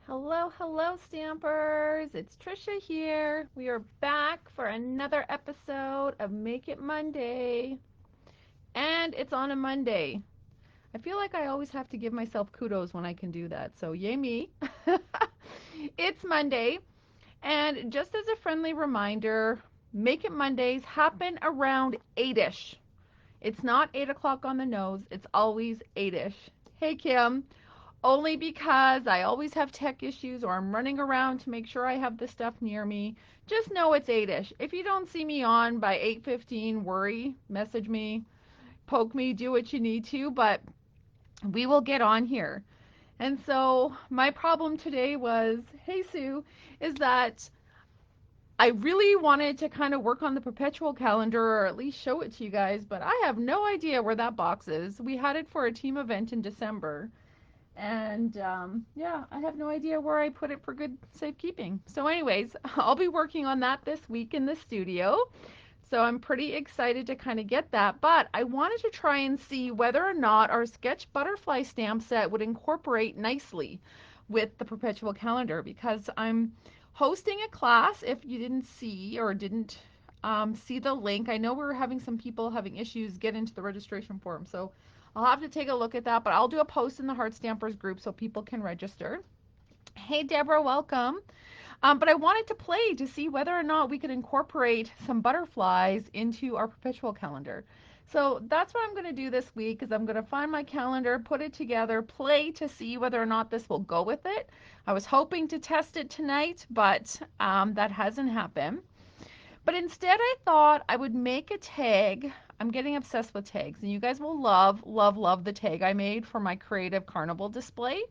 Hello, hello, Stampers. It's Trisha here. We are back for another episode of Make It Monday. And it's on a Monday. I feel like I always have to give myself kudos when I can do that. So, yay me. It's Monday. And just as a friendly reminder, Make It Mondays happen around 8ish. It's not 8 o'clock on the nose, it's always 8ish. Hey, Kim. Only because I always have tech issues or I'm running around to make sure I have the stuff near me. Just know it's 8ish. If you don't see me on by 8:15, worry, message me, poke me, do what you need to, but we will get on here. And so my problem today was, hey Sue, is that I really wanted to kind of work on the perpetual calendar or at least show it to you guys, but I have no idea where that box is. We had it for a team event in December. And yeah, I have no idea where I put it for good safekeeping. So, anyways, I'll be working on that this week in the studio. So, I'm pretty excited to kind of get that. But I wanted to try and see whether or not our sketch butterfly stamp set would incorporate nicely with the perpetual calendar because I'm hosting a class. If you didn't see or didn't see the link, I know we were having some people having issues get into the registration form. So, I'll have to take a look at that, but I'll do a post in the Heart Stampers group so people can register. Hey, Deborah, welcome. But I wanted to play to see whether or not we could incorporate some butterflies into our perpetual calendar. So that's what I'm going to do this week is I'm going to find my calendar, put it together, play to see whether or not this will go with it. I was hoping to test it tonight, but that hasn't happened. But instead, I thought I would make a tag. I'm getting obsessed with tags, and you guys will love, love, love the tag I made for my creative carnival display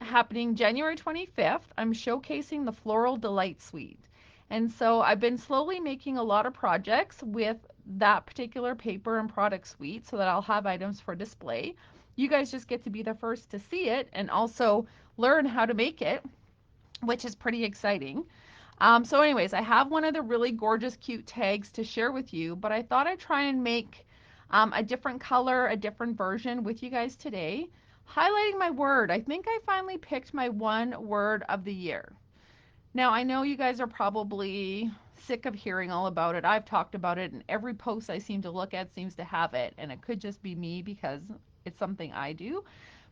happening January 25th. I'm showcasing the Floral Delight Suite. And so I've been slowly making a lot of projects with that particular paper and product suite so that I'll have items for display. You guys just get to be the first to see it and also learn how to make it, which is pretty exciting. So anyways, I have one of the really gorgeous, cute tags to share with you, but I thought I'd try and make a different color, a different version with you guys today. Highlighting my word. I think I finally picked my one word of the year. Now, I know you guys are probably sick of hearing all about it. I've talked about it, and every post I seem to look at seems to have it, and it could just be me because it's something I do.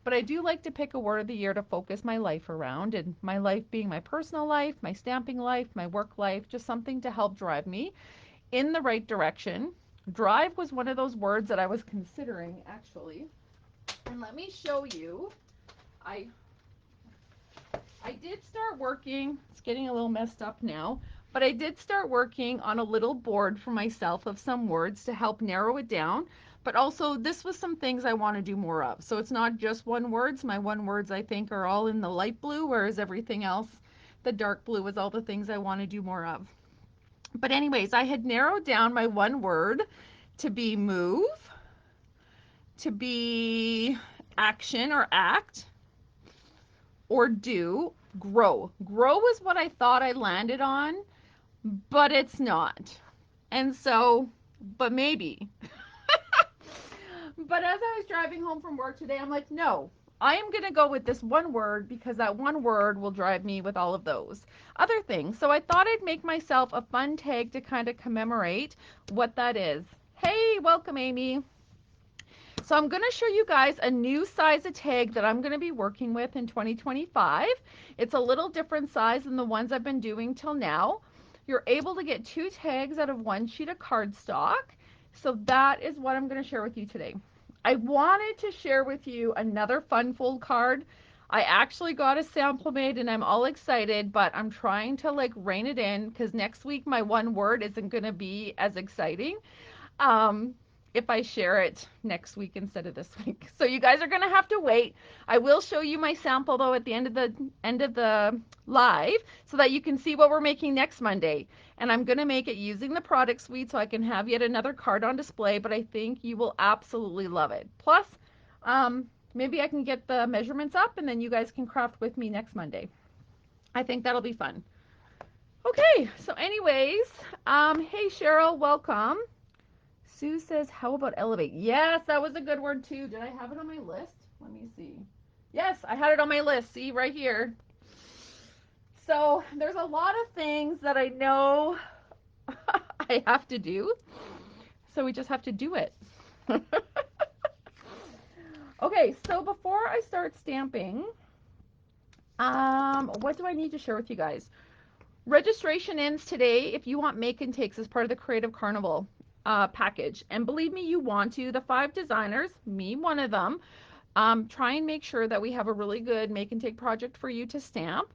But I do like to pick a word of the year to focus my life around, and my life being my personal life, my stamping life, my work life, just something to help drive me in the right direction. Drive was one of those words that I was considering actually. And let me show you. I I did start working. It's getting a little messed up now, but I did start working on a little board for myself of some words to help narrow it down. But also, this was some things I want to do more of. So it's not just one words. My one words, I think, are all in the light blue, whereas everything else, the dark blue, is all the things I want to do more of. But, anyways, I had narrowed down my one word to be move, to be action or act, or do. Grow. Grow is what I thought I landed on, but it's not. And so, but maybe. But as I was driving home from work today, I'm like, no, I am going to go with this one word because that one word will drive me with all of those other things. So I thought I'd make myself a fun tag to kind of commemorate what that is. Hey, welcome, Amy. So I'm going to show you guys a new size of tag that I'm going to be working with in 2025. It's a little different size than the ones I've been doing till now. You're able to get 2 tags out of 1 sheet of cardstock. So that is what I'm going to share with you today. I wanted to share with you another fun fold card. I actually got a sample made and I'm all excited, but I'm trying to like rein it in because next week my one word isn't going to be as exciting. Um, if I share it next week instead of this week. So you guys are going to have to wait. I will show you my sample though at the end of the live so that you can see what we're making next Monday. And I'm going to make it using the product suite so I can have yet another card on display, but I think you will absolutely love it. Plus, maybe I can get the measurements up and then you guys can craft with me next Monday. I think that'll be fun. Okay, so anyways, hey Cheryl, welcome. Sue says, how about elevate? Yes, that was a good word too. Did I have it on my list? Let me see. Yes, I had it on my list. See, right here. So there's a lot of things that I know I have to do. So we just have to do it. Okay, so before I start stamping, what do I need to share with you guys? Registration ends today if you want make and takes as part of the Creative Carnival package. And believe me, you want to. The 5 designers, me one of them, try and make sure that we have a really good make and take project for you to stamp.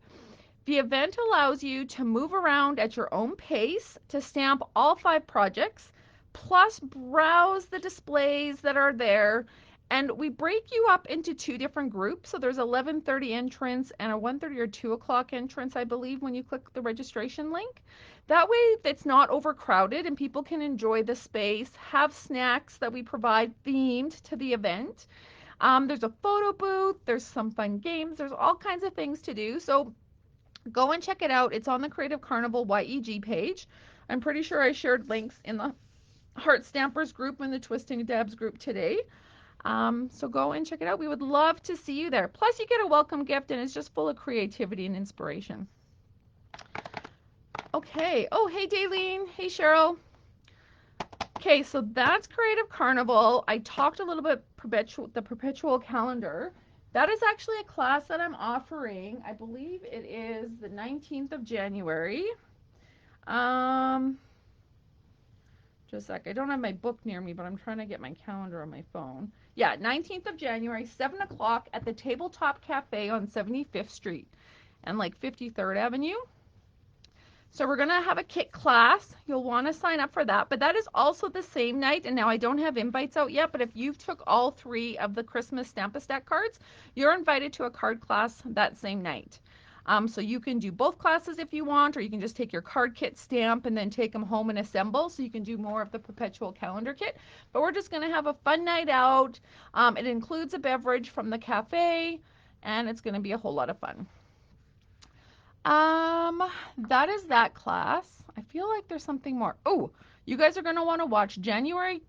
The event allows you to move around at your own pace to stamp all 5 projects, plus browse the displays that are there. And we break you up into 2 different groups. So there's 11:30 entrance and a 1:30 or 2 o'clock entrance, I believe, when you click the registration link. That way it's not overcrowded and people can enjoy the space, have snacks that we provide themed to the event. There's a photo booth, there's some fun games, there's all kinds of things to do. So go and check it out. It's on the Creative Carnival YEG page. I'm pretty sure I shared links in the Heart Stampers group and the Twisting Dabs group today. So go and check it out. We would love to see you there. Plus, you get a welcome gift, and it's just full of creativity and inspiration. Okay. Oh, hey, Daylene. Hey, Cheryl. Okay, so that's Creative Carnival. I talked a little bit the perpetual calendar. That is actually a class that I'm offering. I believe it is the 19th of January. Just a sec. I don't have my book near me, but I'm trying to get my calendar on my phone. Yeah, 19th of January, 7 o'clock at the Tabletop Cafe on 75th Street and like 53rd Avenue. So we're going to have a kit class. You'll want to sign up for that. But that is also the same night. And now I don't have invites out yet, but if you took all 3 of the Christmas Stamp-A-Stack cards, you're invited to a card class that same night. So you can do both classes if you want, or you can just take your card kit stamp and then take them home and assemble. So you can do more of the perpetual calendar kit. But we're just going to have a fun night out. It includes a beverage from the cafe, and it's going to be a whole lot of fun. That is that class. I feel like there's something more. Oh, you guys are going to want to watch January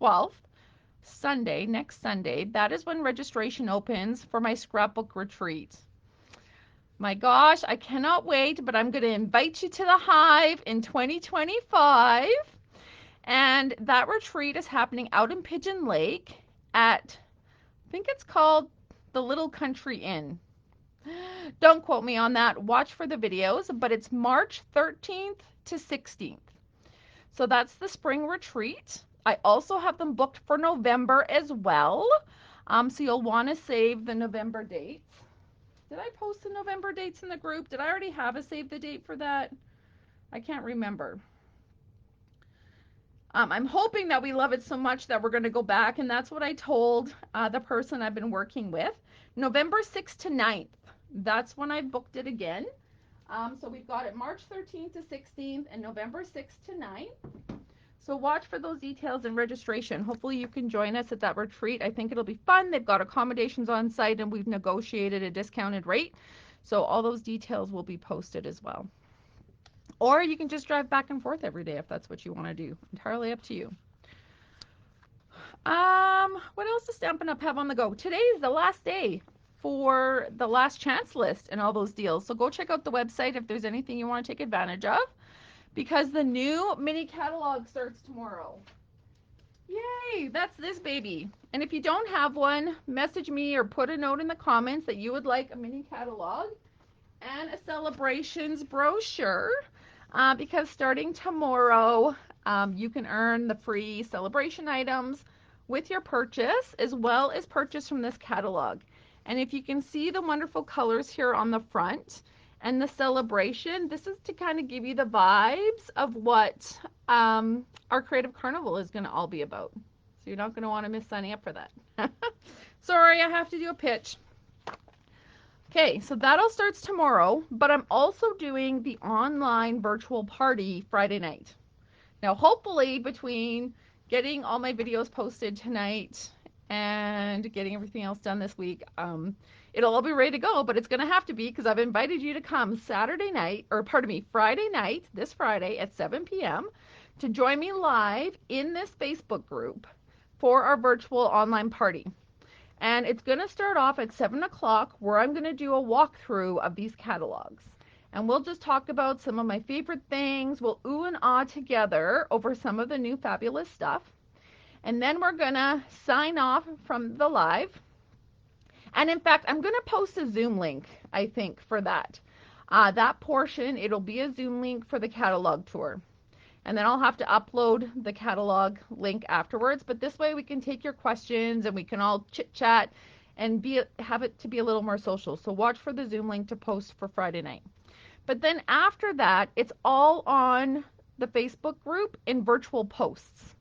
12th, Sunday, next Sunday. That is when registration opens for my scrapbook retreat. My gosh, I cannot wait, but I'm going to invite you to the Hive in 2025. And that retreat is happening out in Pigeon Lake at, I think it's called the Little Country Inn. Don't quote me on that. Watch for the videos, but it's March 13th to 16th. So that's the spring retreat. I also have them booked for November as well. So you'll want to save the November dates. Did I post the November dates in the group? Did I already have a save the date for that? I can't remember. I'm hoping that we love it so much that we're going to go back, and that's what I told the person I've been working with. November 6th to 9th. That's when I booked it again. So we've got it March 13th to 16th and November 6th to 9th. So watch for those details and registration. Hopefully you can join us at that retreat. I think it'll be fun. They've got accommodations on site and we've negotiated a discounted rate. So all those details will be posted as well. Or you can just drive back and forth every day if that's what you want to do. Entirely up to you. What else does Stampin' Up! Have on the go? Today is the last day for the last chance list and all those deals. So go check out the website if there's anything you want to take advantage of, because the new mini catalog starts tomorrow. Yay, that's this baby. And if you don't have one, message me or put a note in the comments that you would like a mini catalog and a celebrations brochure, because starting tomorrow, you can earn the free celebration items with your purchase, as well as purchase from this catalog. And if you can see the wonderful colors here on the front and the celebration, this is to kind of give you the vibes of what our Creative Carnival is going to all be about. So you're not going to want to miss signing up for that. Sorry, I have to do a pitch. Okay, so that all starts tomorrow, but I'm also doing the online virtual party Friday night. Now, hopefully between getting all my videos posted tonight and getting everything else done this week, it'll all be ready to go, but it's going to have to be because I've invited you to come Friday night, this Friday at 7 p.m. to join me live in this Facebook group for our virtual online party. And it's going to start off at 7 o'clock where I'm going to do a walkthrough of these catalogs. And we'll just talk about some of my favorite things. We'll ooh and ah together over some of the new fabulous stuff. And then we're going to sign off from the live. And in fact, I'm going to post a Zoom link, I think, for that. That portion, it'll be a Zoom link for the catalog tour. And then I'll have to upload the catalog link afterwards. But this way we can take your questions and we can all chit chat and have it to be a little more social. So watch for the Zoom link to post for Friday night. But then after that, it's all on the Facebook group in virtual posts.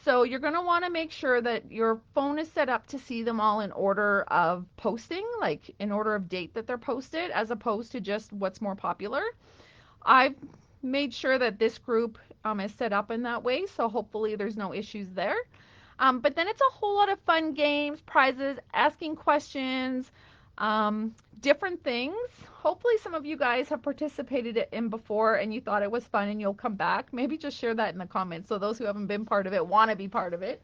So you're going to want to make sure that your phone is set up to see them all in order of posting, like in order of date that they're posted, as opposed to just what's more popular. I've made sure that this group is set up in that way, so hopefully there's no issues there. But then it's a whole lot of fun games, prizes, asking questions, different things. Hopefully some of you guys have participated in before and you thought it was fun and you'll come back. Maybe just share that in the comments so those who haven't been part of it want to be part of it.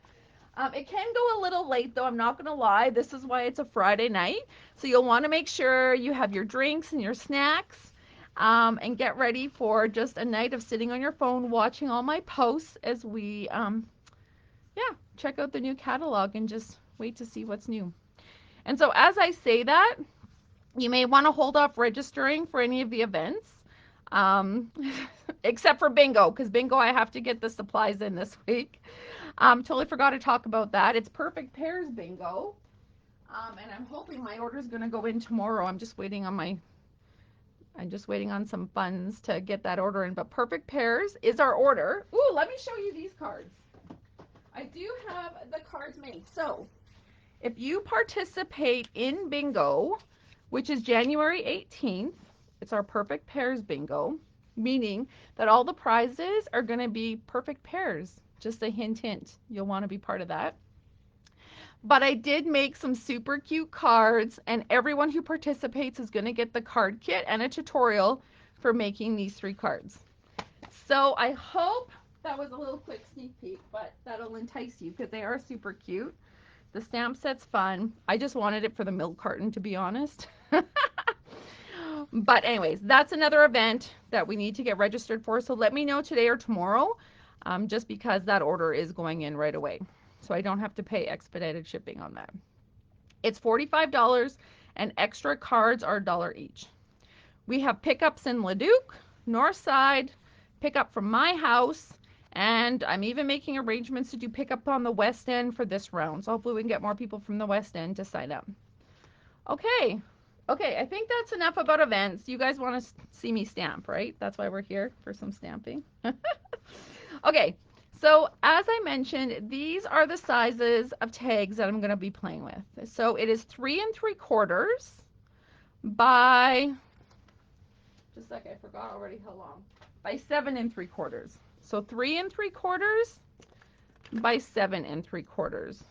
It can go a little late though, I'm not going to lie. This is why it's a Friday night. So you'll want to make sure you have your drinks and your snacks. And get ready for just a night of sitting on your phone watching all my posts as we check out the new catalog and just wait to see what's new. And so as I say that, you may want to hold off registering for any of the events, except for bingo, because bingo I have to get the supplies in this week. Totally forgot to talk about that. It's Perfect Pairs bingo, and I'm hoping my order is going to go in tomorrow. I'm just waiting on some funds to get that order in, but Perfect Pairs is our order. Ooh, let me show you these cards. I do have the cards made. So if you participate in bingo, which is January 18th, it's our Perfect Pairs bingo, meaning that all the prizes are going to be perfect pairs. Just a hint, hint. You'll want to be part of that. But I did make some super cute cards, and everyone who participates is going to get the card kit and a tutorial for making these 3 cards. So I hope that was a little quick sneak peek, but that'll entice you because they are super cute. The stamp set's fun. I just wanted it for the milk carton, to be honest. But anyways, that's another event that we need to get registered for. So let me know today or tomorrow, just because that order is going in right away. So I don't have to pay expedited shipping on that. It's $45 and extra cards are $1 each. We have pickups in Leduc, Northside, pickup from my house, and I'm even making arrangements to do pickup on the West End for this round. So hopefully we can get more people from the West End to sign up. Okay, I think that's enough about events. You guys want to see me stamp, right? That's why we're here, for some stamping. Okay, so as I mentioned, these are the sizes of tags that I'm going to be playing with. So it is 3 3/4 by, just a sec, I forgot already how long, by 7 3/4. So 3 3/4 by 7 3/4.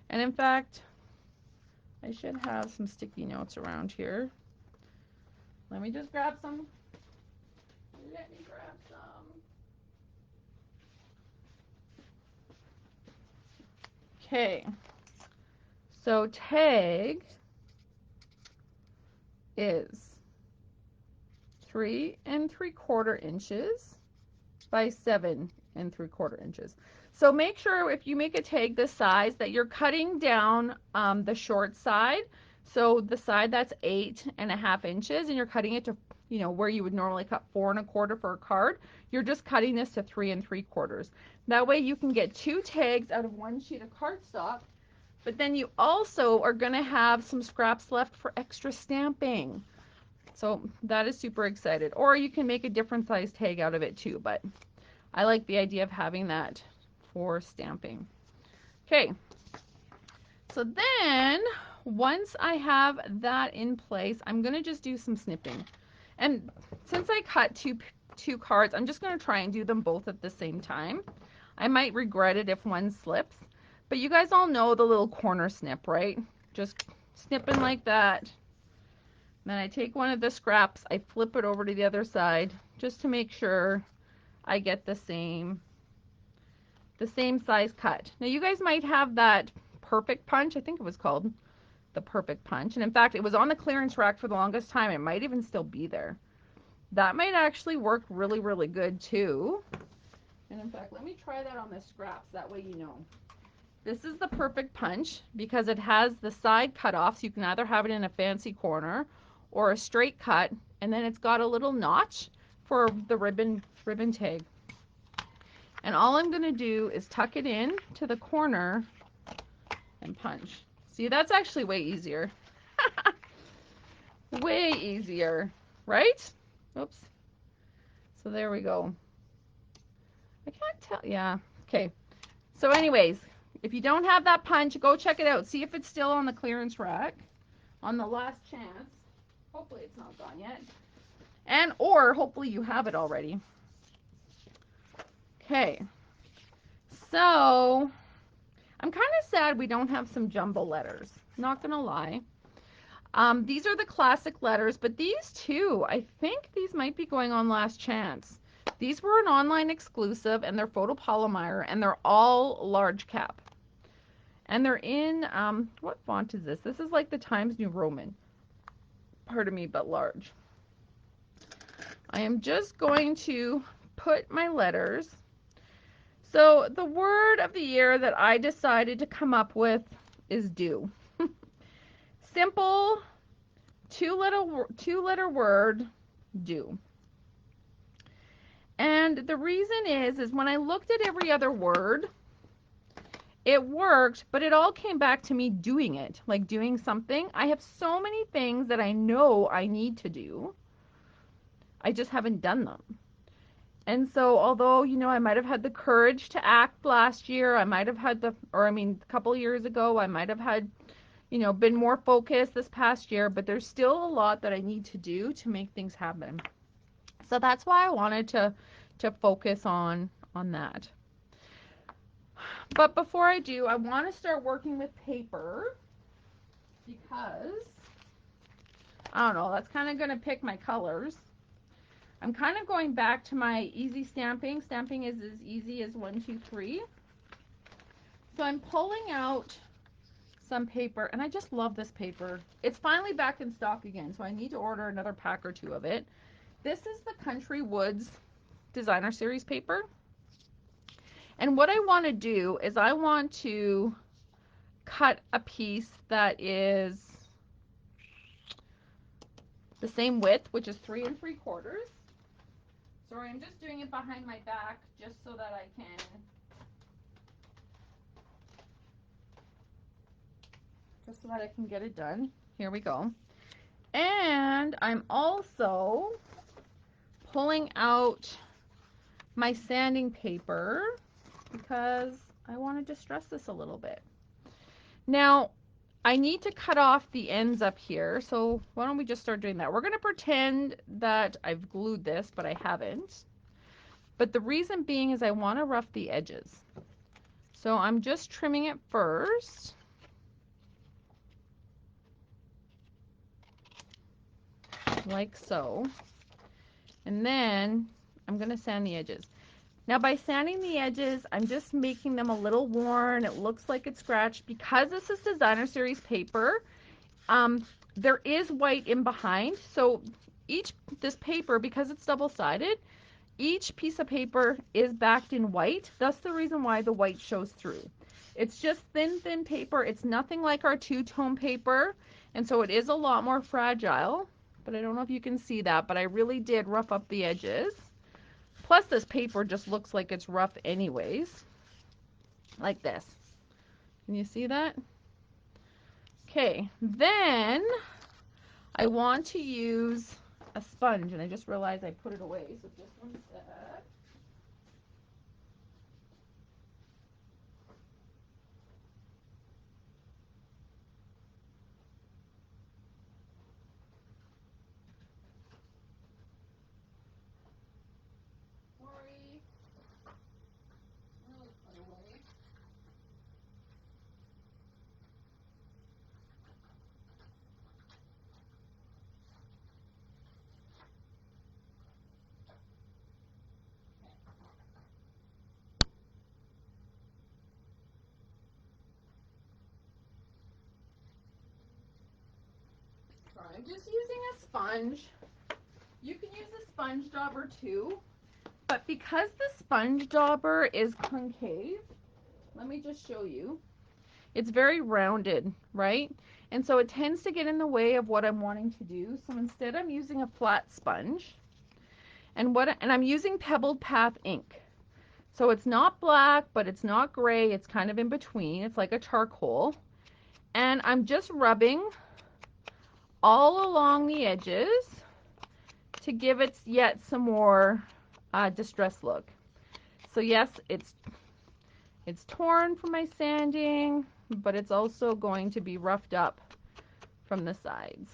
And in fact, I should have some sticky notes around here. Let me just grab some. Let me grab some. Okay. So tag is 3 3/4 inches by 7 3/4 inches. So make sure if you make a tag this size that you're cutting down the short side. So the side that's 8 1/2 inches, and you're cutting it to, where you would normally cut 4 1/4 for a card. You're just cutting this to 3 3/4. That way you can get 2 tags out of 1 sheet of cardstock. But then you also are going to have some scraps left for extra stamping. So that is super excited. Or you can make a different size tag out of it too, but I like the idea of having that for stamping. Okay, so then once I have that in place, I'm going to just do some snipping. And since I cut two cards, I'm just going to try and do them both at the same time. I might regret it if one slips, but you guys all know the little corner snip, right? Just snipping like that. Then I take one of the scraps, I flip it over to the other side just to make sure I get the same size cut. Now you guys might have that Perfect Punch. I think it was called the Perfect Punch. And in fact, it was on the clearance rack for the longest time. It might even still be there. That might actually work really, really good too. And in fact, let me try that on the scraps. That way you know. This is the Perfect Punch because it has the side cutoffs. You can either have it in a fancy corner or a straight cut. And then it's got a little notch for the ribbon tag. And all I'm going to do is tuck it in to the corner and punch. See, that's actually way easier. Way easier, right? Oops. So there we go. I can't tell. Yeah. Okay. So anyways, if you don't have that punch, go check it out. See if it's still on the clearance rack on the last chance. Hopefully it's not gone yet. And or hopefully you have it already. Okay. So I'm kind of sad we don't have some jumbo letters. Not gonna lie. These are the classic letters, but these two, I think these might be going on last chance. These were an online exclusive, and they're photopolymer, and they're all large cap. And they're in, what font is this? This is like the Times New Roman. Pardon me, but large. I am just going to put my letters. So the word of the year that I decided to come up with is do. Simple, two-letter word, do. And the reason is when I looked at every other word, it worked, but it all came back to me doing it, like doing something. I have so many things that I know I need to do. I just haven't done them. And so although, you know, I might have had the courage to act last year, I might have had a couple years ago, I might have had, you know, been more focused this past year, but there's still a lot that I need to do to make things happen. So that's why I wanted to focus on that. But before I do, I want to start working with paper because, I don't know, that's kind of going to pick my colors. I'm kind of going back to my easy stamping. Stamping is as easy as 1, 2, 3. So I'm pulling out some paper, and I just love this paper. It's finally back in stock again, so I need to order another pack or two of it. This is the Country Woods Designer Series paper. And what I want to do is I want to cut a piece that is the same width, which is 3 3/4. Sorry, I'm just doing it behind my back just so that I can get it done. Here we go. And I'm also pulling out my sanding paper because I want to distress this a little bit. Now, I need to cut off the ends up here, so why don't we just start doing that? We're going to pretend that I've glued this, but I haven't. But the reason being is I want to rough the edges. So I'm just trimming it first. Like so. And then I'm going to sand the edges. Now by sanding the edges, I'm just making them a little worn. It looks like it's scratched. Because this is Designer Series paper, there is white in behind. So this paper, because it's double-sided, each piece of paper is backed in white. That's the reason why the white shows through. It's just thin paper. It's nothing like our two-tone paper. And so it is a lot more fragile. But I don't know if you can see that, but I really did rough up the edges. Plus this paper just looks like it's rough anyways. Like this. Can you see that? Okay, then I want to use a sponge, and I just realized I put it away, so just one sec. Sorry. Really put away. I'm just using a sponge. You can use a sponge dauber too, but because the sponge dauber is concave, let me just show you. It's very rounded, right? And so it tends to get in the way of what I'm wanting to do. So instead I'm using a flat sponge. And I'm using Pebbled Path ink. So it's not black, but it's not gray. It's kind of in between. It's like a charcoal. And I'm just rubbing all along the edges to give it yet some more distressed look. So yes, it's torn from my sanding, but it's also going to be roughed up from the sides.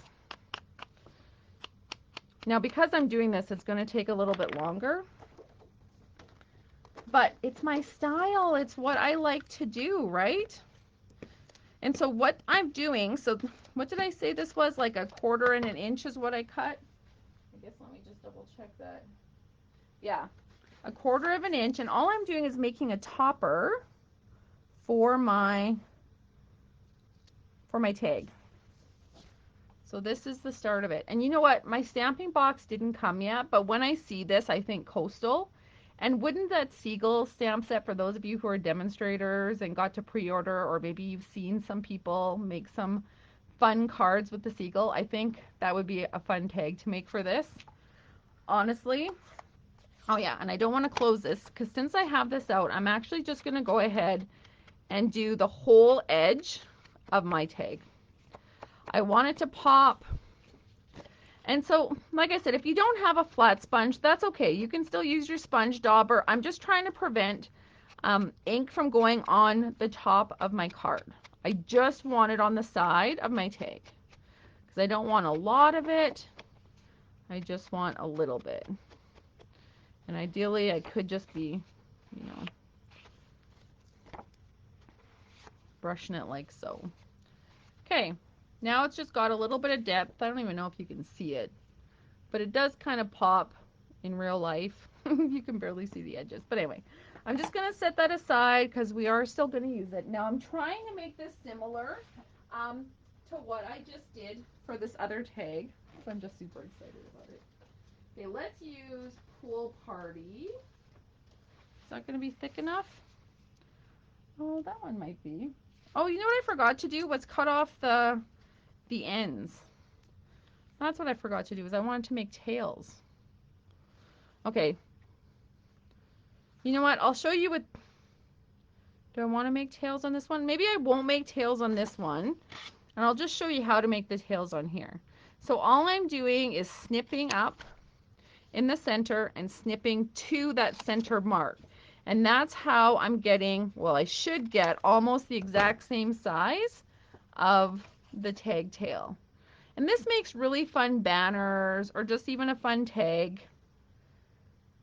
Now because I'm doing this, it's going to take a little bit longer. But it's my style. It's what I like to do, right? And so what I'm doing, so what did I say this was? Like 1/4 and an inch is what I cut? I guess let me just double check that. Yeah, 1/4 of an inch. And all I'm doing is making a topper for my tag. So this is the start of it. And you know what? My stamping box didn't come yet, but when I see this, I think coastal. And wouldn't that Seagull stamp set, for those of you who are demonstrators and got to pre-order, or maybe you've seen some people make some fun cards with the Seagull, I think that would be a fun tag to make for this, honestly. Oh yeah, and I don't want to close this because since I have this out, I'm actually just going to go ahead and do the whole edge of my tag. I want it to pop. And so, like I said, if you don't have a flat sponge, that's okay. You can still use your sponge dauber. I'm just trying to prevent ink from going on the top of my card. I just want it on the side of my tag because I don't want a lot of it. I just want a little bit. And ideally, I could just be, you know, brushing it like so. Okay, now it's just got a little bit of depth. I don't even know if you can see it, but it does kind of pop in real life. You can barely see the edges. But anyway, I'm just going to set that aside because we are still going to use it. Now I'm trying to make this similar to what I just did for this other tag. So I'm just super excited about it. Okay, let's use Pool Party. Is that going to be thick enough? Oh, that one might be. Oh, you know what I forgot to do was cut off the ends. That's what I forgot to do, is I wanted to make tails. Okay. You know what? I'll show you what... Do I want to make tails on this one? Maybe I won't make tails on this one. And I'll just show you how to make the tails on here. So all I'm doing is snipping up in the center and snipping to that center mark. And that's how I'm getting, well, I should get almost the exact same size of the tag tail. And this makes really fun banners or just even a fun tag.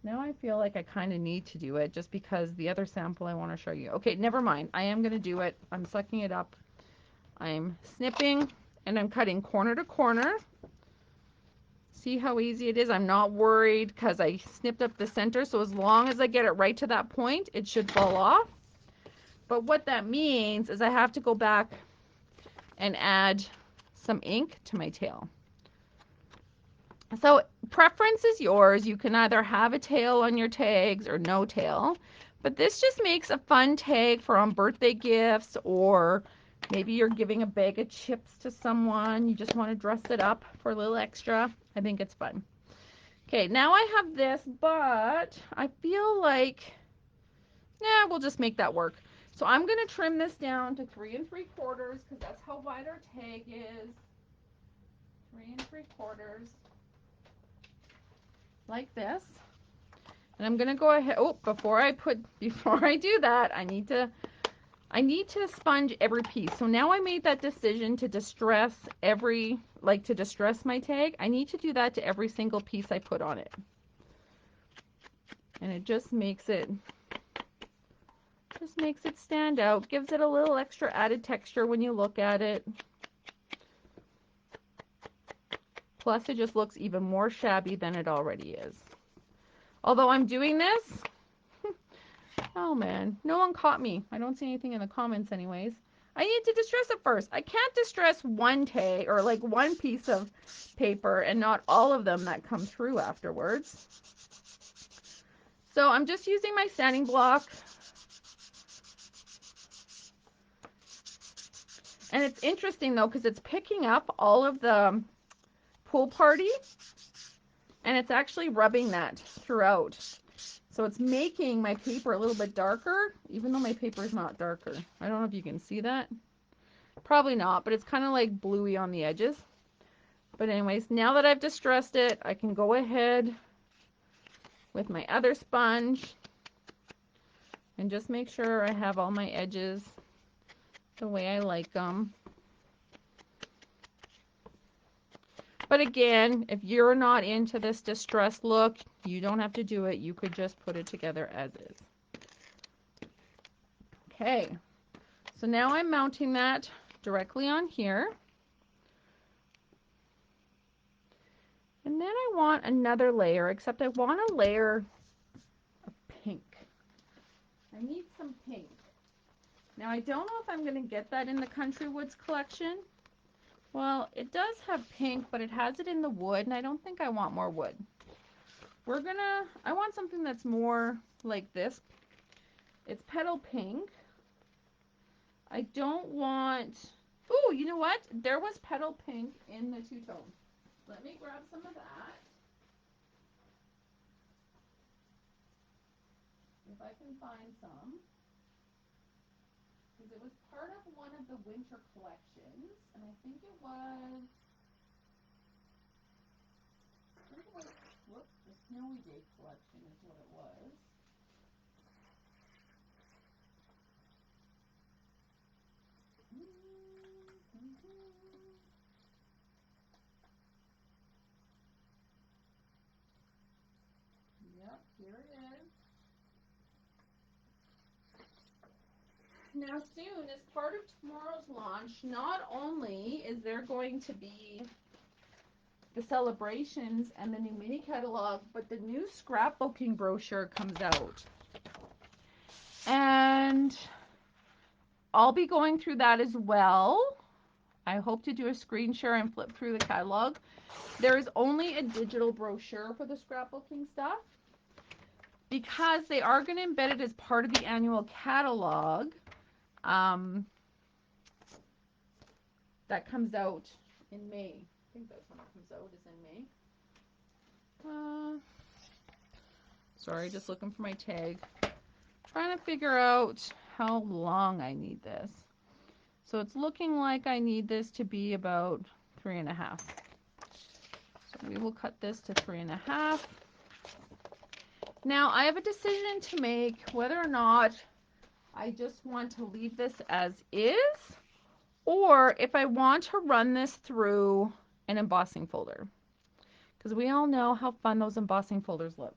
Now I feel like I kind of need to do it just because the other sample I want to show you. Okay, never mind. I am going to do it. I'm sucking it up. I'm snipping and I'm cutting corner to corner. See how easy it is? I'm not worried because I snipped up the center. So as long as I get it right to that point, it should fall off. But what that means is I have to go back and add some ink to my tail. So preference is yours. You can either have a tail on your tags or no tail. But this just makes a fun tag for on birthday gifts, or maybe you're giving a bag of chips to someone. You just want to dress it up for a little extra. I think it's fun. Okay, now I have this, but I feel like, yeah, we'll just make that work. So I'm going to trim this down to 3 3/4 because that's how wide our tag is. 3 3/4. Like this. And I'm going to go ahead, oh, before I do that, I need to sponge every piece. So now I made that decision to distress distress my tag. I need to do that to every single piece I put on it. And it just makes it stand out, gives it a little extra added texture when you look at it. Plus it just looks even more shabby than it already is. Although I'm doing this, oh man, no one caught me. I don't see anything in the comments anyways. I need to distress it first. I can't distress one tag or like one piece of paper and not all of them that come through afterwards. So I'm just using my sanding block. And it's interesting though, because it's picking up all of the pool party and it's actually rubbing that throughout. So it's making my paper a little bit darker, even though my paper is not darker. I don't know if you can see that. Probably not, but it's kind of like bluey on the edges. But anyways, now that I've distressed it, I can go ahead with my other sponge and just make sure I have all my edges the way I like them. But again, if you're not into this distressed look, you don't have to do it. You could just put it together as is. Okay, so now I'm mounting that directly on here. And then I want another layer, except I want a layer of pink. I need some pink. Now I don't know if I'm going to get that in the Country Woods collection. Well, it does have pink, but it has it in the wood, and I don't think I want more wood. I want something that's more like this. It's petal pink. I don't want, oh, you know what? There was petal pink in the two-tone. Let me grab some of that. If I can find some. Because it was part of one of the winter collections, and I think it was, whoops, the Snowy Day collection is what it was. Yep, here it is. Now soon, as part of tomorrow's launch, not only is there going to be the celebrations and the new mini catalog, but the new scrapbooking brochure comes out. And I'll be going through that as well. I hope to do a screen share and flip through the catalog. There is only a digital brochure for the scrapbooking stuff because they are going to embed it as part of the annual catalog. That comes out in May. I think that's when it comes out, is in May. Sorry, just looking for my tag. Trying to figure out how long I need this. So it's looking like I need this to be about 3.5. So we will cut this to 3.5. Now I have a decision to make whether or not I just want to leave this as is, or if I want to run this through an embossing folder, because we all know how fun those embossing folders look.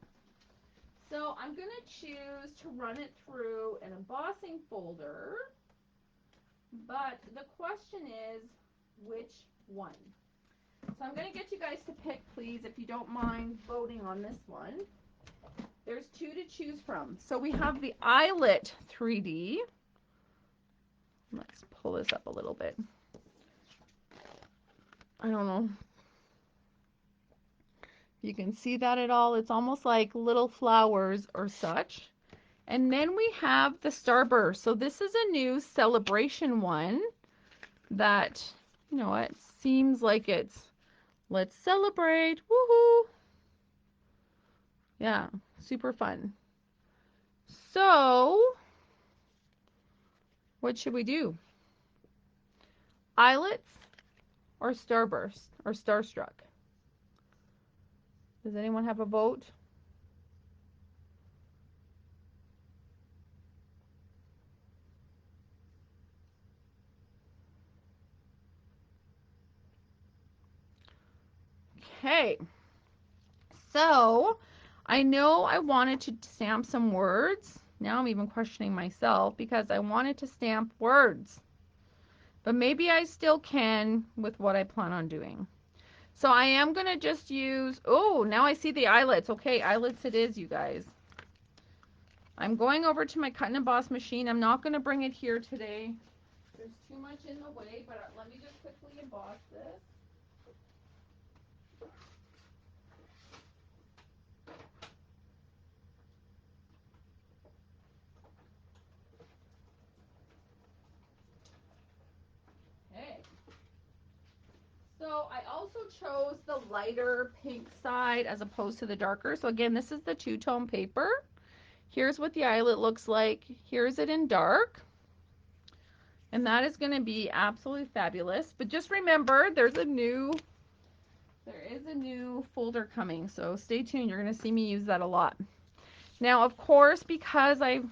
So I'm going to choose to run it through an embossing folder, but the question is, which one? So I'm going to get you guys to pick, please, if you don't mind voting on this one. There's 2 to choose from. So we have the Eyelet 3D. Let's pull this up a little bit. I don't know if you can see that at all. It's almost like little flowers or such. And then we have the Starburst. So this is a new celebration one that, you know, it seems like it's let's celebrate. Woohoo! Yeah, super fun. So, what should we do? Eyelets or Starburst or Starstruck? Does anyone have a vote? Okay. So, I know I wanted to stamp some words. Now I'm even questioning myself because I wanted to stamp words. But maybe I still can with what I plan on doing. So I am going to just use, oh, now I see the eyelets. Okay, eyelets it is, you guys. I'm going over to my cut and emboss machine. I'm not going to bring it here today. There's too much in the way, but let me just quickly emboss this. Okay. So I also chose the lighter pink side as opposed to the darker. So again, this is the two-tone paper. Here's what the eyelet looks like. Here's it in dark. And that is going to be absolutely fabulous. But just remember, there is a new folder coming. So stay tuned. You're going to see me use that a lot. Now, of course, because I'm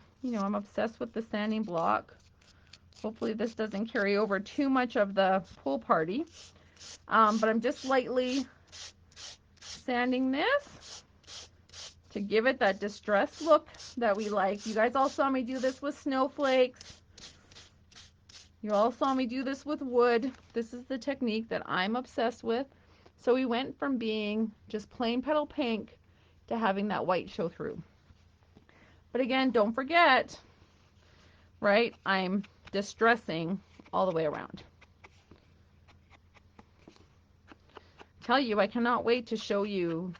obsessed with the sanding block. Hopefully this doesn't carry over too much of the pool party. But I'm just lightly sanding this to give it that distressed look that we like. You guys all saw me do this with snowflakes. You all saw me do this with wood. This is the technique that I'm obsessed with. So we went from being just plain petal pink to having that white show through. But again, don't forget, right? I'm distressing all the way around. Tell you, I cannot wait to show you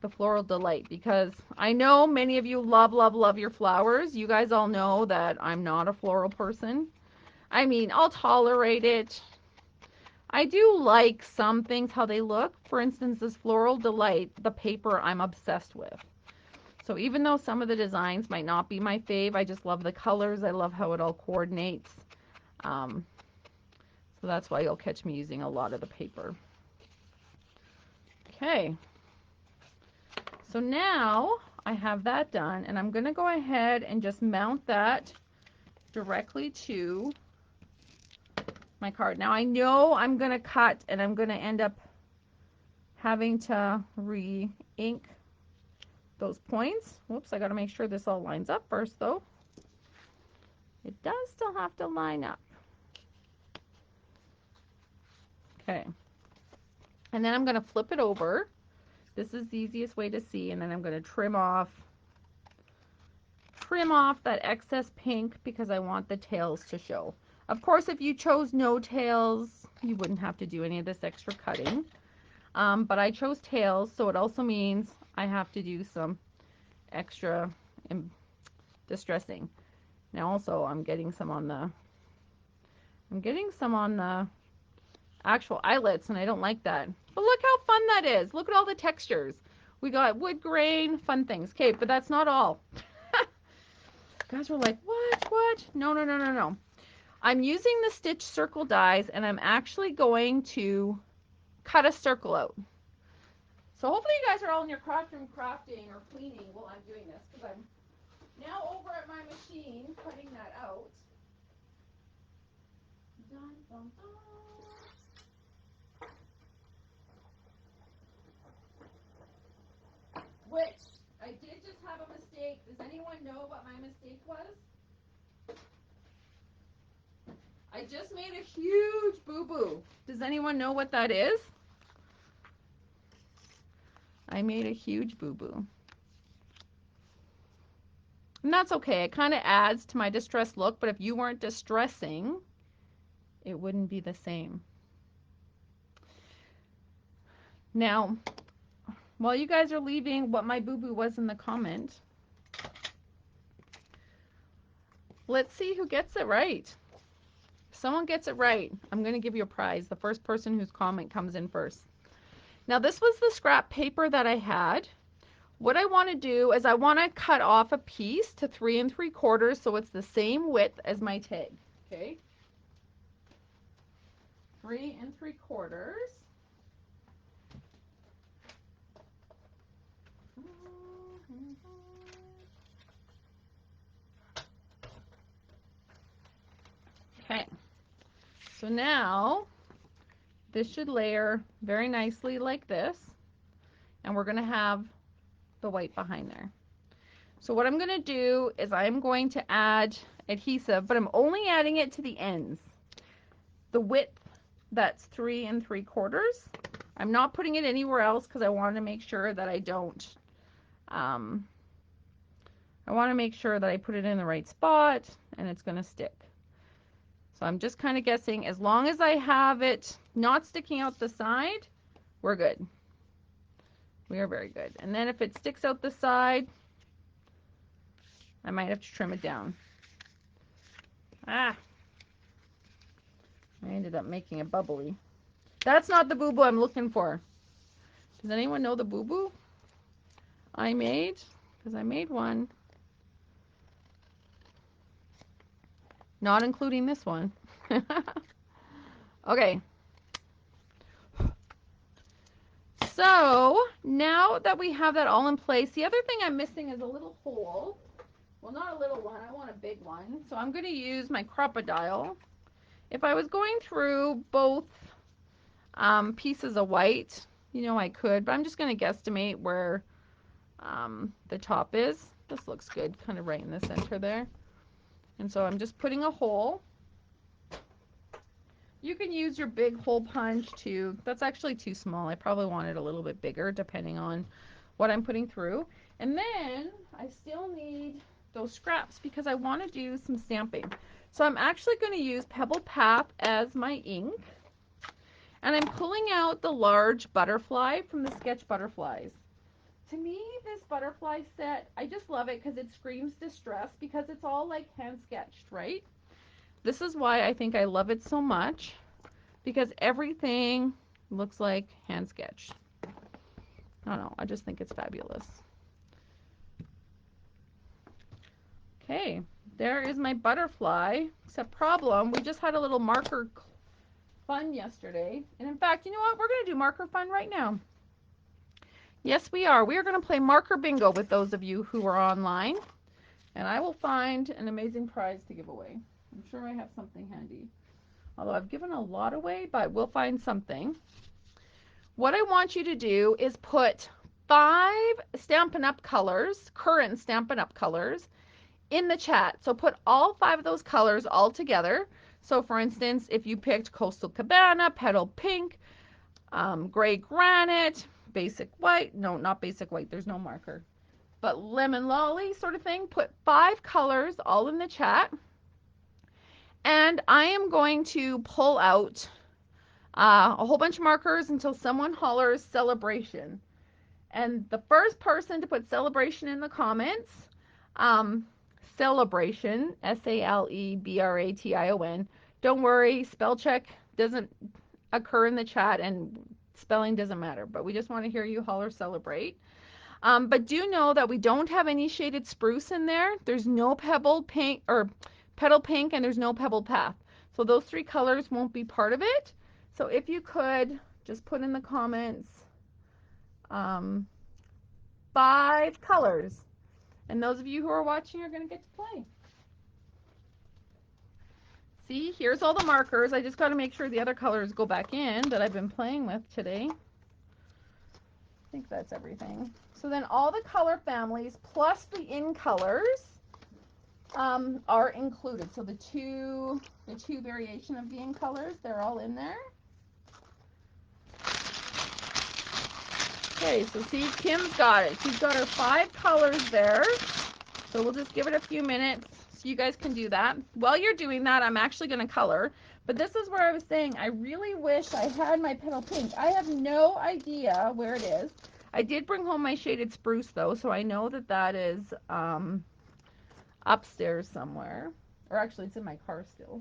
the Floral Delight, because I know many of you love, love, love your flowers. You guys all know that I'm not a floral person. I mean, I'll tolerate it. I do like some things, how they look. For instance, this Floral Delight, the paper I'm obsessed with. So even though some of the designs might not be my fave, I just love the colors. I love how it all coordinates. So that's why you'll catch me using a lot of the paper. Okay. So now I have that done, and I'm going to go ahead and just mount that directly to my card. Now I know I'm going to cut, and I'm going to end up having to re-ink those points. Whoops, I got to make sure this all lines up first though. It does still have to line up. Okay. And then I'm going to flip it over. This is the easiest way to see, and then I'm going to trim off that excess pink because I want the tails to show. Of course, if you chose no tails, you wouldn't have to do any of this extra cutting. But I chose tails, so it also means I have to do some extra distressing. Now also I'm getting some on the actual eyelets, and I don't like that. But look how fun that is. Look at all the textures. We got wood grain, fun things. Okay, but that's not all. You guys were like, what? No, no, no, no, no. I'm using the stitch circle dies, and I'm actually going to cut a circle out. So hopefully you guys are all in your craft room crafting or cleaning while I'm doing this, because I'm now over at my machine cutting that out. Dun, dun, dun. Which, I did just have a mistake. Does anyone know what my mistake was? I just made a huge boo-boo. Does anyone know what that is? I made a huge boo-boo. And that's okay. It kind of adds to my distressed look, but if you weren't distressing, it wouldn't be the same. Now, while you guys are leaving what my boo-boo was in the comment, let's see who gets it right. If someone gets it right, I'm going to give you a prize. The first person whose comment comes in first. Now, this was the scrap paper that I had. What I want to do is I want to cut off a piece to 3 3/4 so it's the same width as my tag. Okay, 3 3/4. Okay, so now this should layer very nicely like this, and we're going to have the white behind there. So what I'm going to do is I'm going to add adhesive, but I'm only adding it to the ends. The width, that's 3 3/4. I'm not putting it anywhere else because I want to make sure that I don't, I want to make sure that I put it in the right spot and it's going to stick. So I'm just kind of guessing. As long as I have it not sticking out the side, we're good. We are very good. And then if it sticks out the side, I might have to trim it down. Ah, I ended up making it bubbly. That's not the boo-boo I'm looking for. Does anyone know the boo-boo I made? Because I made one. Not including this one. Okay. So now that we have that all in place, the other thing I'm missing is a little hole. Well, not a little one. I want a big one. So I'm going to use my Crocodile. If I was going through both pieces of white, you know, I could, but I'm just going to guesstimate where the top is. This looks good, kind of right in the center there. And so I'm just putting a hole. You can use your big hole punch too. That's actually too small. I probably want it a little bit bigger depending on what I'm putting through. And then I still need those scraps because I want to do some stamping. So I'm actually going to use Pebble Pap as my ink. And I'm pulling out the large butterfly from the Sketch Butterflies. To me, this butterfly set, I just love it because it screams distress because it's all like hand sketched, right? This is why I think I love it so much, because everything looks like hand sketched. I don't know, I just think it's fabulous. Okay, there is my butterfly, except problem, we just had a little marker fun yesterday. And in fact, you know what? We're going to do marker fun right now. Yes, we are. We are going to play marker bingo with those of you who are online. And I will find an amazing prize to give away. I'm sure I have something handy. Although I've given a lot away, but we'll find something. What I want you to do is put 5 Stampin' Up! Colors, current Stampin' Up! Colors, in the chat. So put all 5 of those colors all together. So for instance, if you picked Coastal Cabana, Petal Pink, Gray Granite, Basic White, no, not Basic White, there's no marker, but Lemon Lolly sort of thing, put 5 colors all in the chat. And I am going to pull out a whole bunch of markers until someone hollers celebration. And the first person to put celebration in the comments, celebration, SALEBRATION. Don't worry, spell check doesn't occur in the chat and spelling doesn't matter, but we just want to hear you holler celebrate. But do know that we don't have any shaded spruce in there. There's no pebble pink or petal pink, and there's no pebble path. So those 3 colors won't be part of it. So if you could just put in the comments 5 colors. And those of you who are watching are going to get to play. See, here's all the markers. I just got to make sure the other colors go back in that I've been playing with today. I think that's everything. So then all the color families plus the in colors are included. So the two variation of the in colors, they're all in there. Okay, so see, Kim's got it. She's got her 5 colors there. So we'll just give it a few minutes so you guys can do that. While you're doing that, I'm actually going to color. But this is where I was saying I really wish I had my petal pink. I have no idea where it is. I did bring home my shaded spruce though, so I know that that is upstairs somewhere. Or actually, it's in my car still.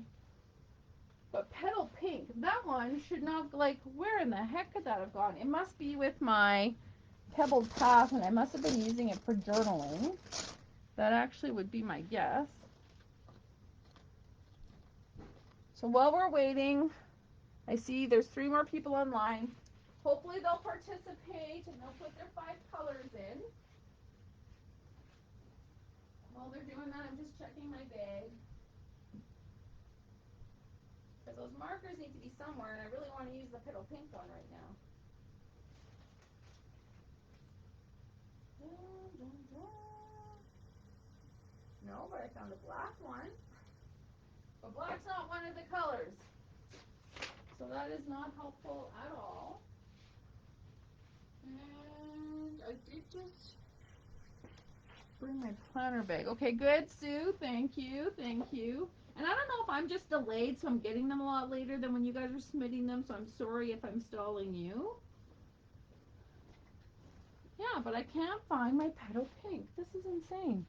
But petal pink, that one should not, like, where in the heck could that have gone? It must be with my pebbled path, and I must have been using it for journaling. That actually would be my guess. So while we're waiting, I see there's 3 more people online. Hopefully they'll participate and they'll put their 5 colors in. While they're doing that, I'm just checking my bag. Because those markers need to be somewhere, and I really want to use the petal pink one right now. No, but I found a black one. But black's not one of the colors. So that is not helpful at all. And I did just bring my planner bag. Okay, good, Sue. Thank you. Thank you. And I don't know if I'm just delayed, so I'm getting them a lot later than when you guys are submitting them, so I'm sorry if I'm stalling you. Yeah, but I can't find my petal pink. This is insane.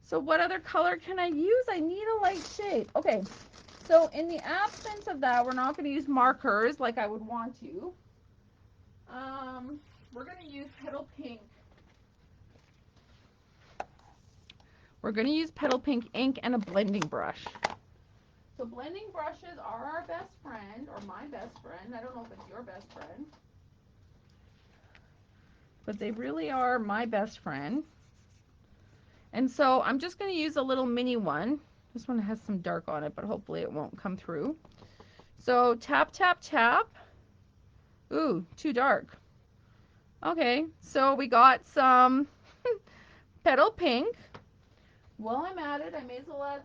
So what other color can I use? I need a light shade. Okay, so in the absence of that, we're not going to use markers like I would want to. We're going to use petal pink. We're going to use petal pink ink and a blending brush. So blending brushes are our best friend, or my best friend. I don't know if it's your best friend. But they really are my best friend. And so I'm just going to use a little mini one. This one has some dark on it, but hopefully it won't come through. So tap, tap, tap. Ooh, too dark. Okay, so we got some petal pink. While I'm at it, I may as well add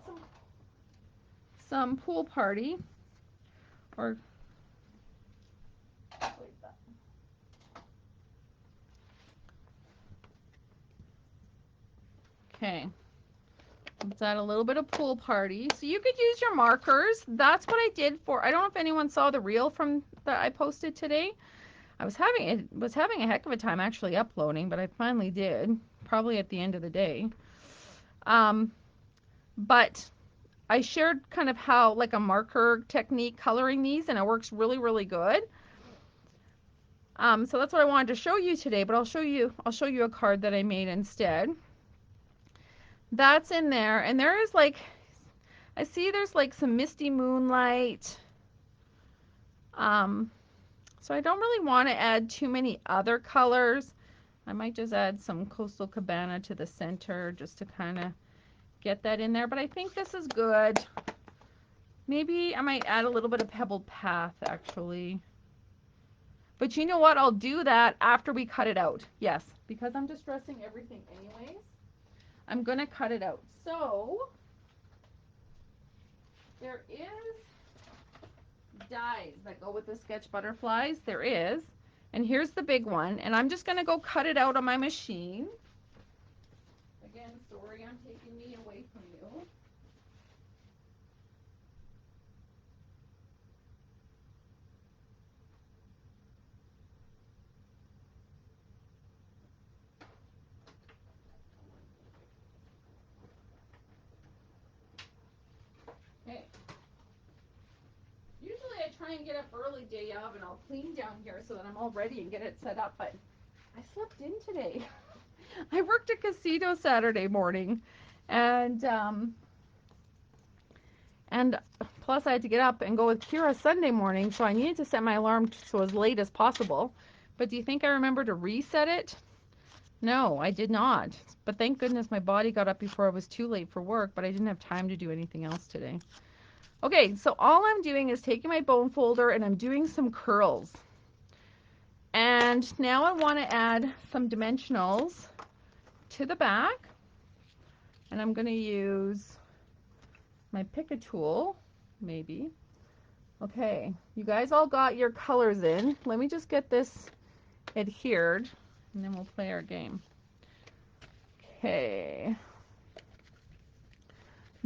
some pool party. Or okay. Let's add a little bit of pool party. So you could use your markers. That's what I did for, I don't know if anyone saw the reel from that I posted today. I was having a heck of a time actually uploading, but I finally did, probably at the end of the day. But I shared kind of how like a marker technique coloring these, and it works really, really good. So that's what I wanted to show you today, but I'll show you a card that I made instead. That's in there, and there is like, I see there's like some misty moonlight. So I don't really want to add too many other colors. I might just add some Coastal Cabana to the center just to kind of get that in there, but I think this is good. Maybe I might add a little bit of Pebbled Path actually. But you know what? I'll do that after we cut it out. Yes, because I'm distressing everything anyways. I'm going to cut it out. So there is dies that go with the sketch butterflies. There is. And here's the big one. And I'm just going to go cut it out on my machine. Again, sorry I'm taking me away from you. Okay. Usually I try and get up early day of and I'll clean down here so that I'm all ready and get it set up, but I slept in today. I worked a casino Saturday morning, and plus I had to get up and go with Kira Sunday morning, so I needed to set my alarm so as late as possible. But do you think I remember to reset it? No, I did not. But thank goodness my body got up before I was too late for work, but I didn't have time to do anything else today. Okay, so all I'm doing is taking my bone folder and I'm doing some curls. And now I want to add some dimensionals to the back. And I'm going to use my pick a tool, maybe. Okay, you guys all got your colors in. Let me just get this adhered, and then we'll play our game. Okay.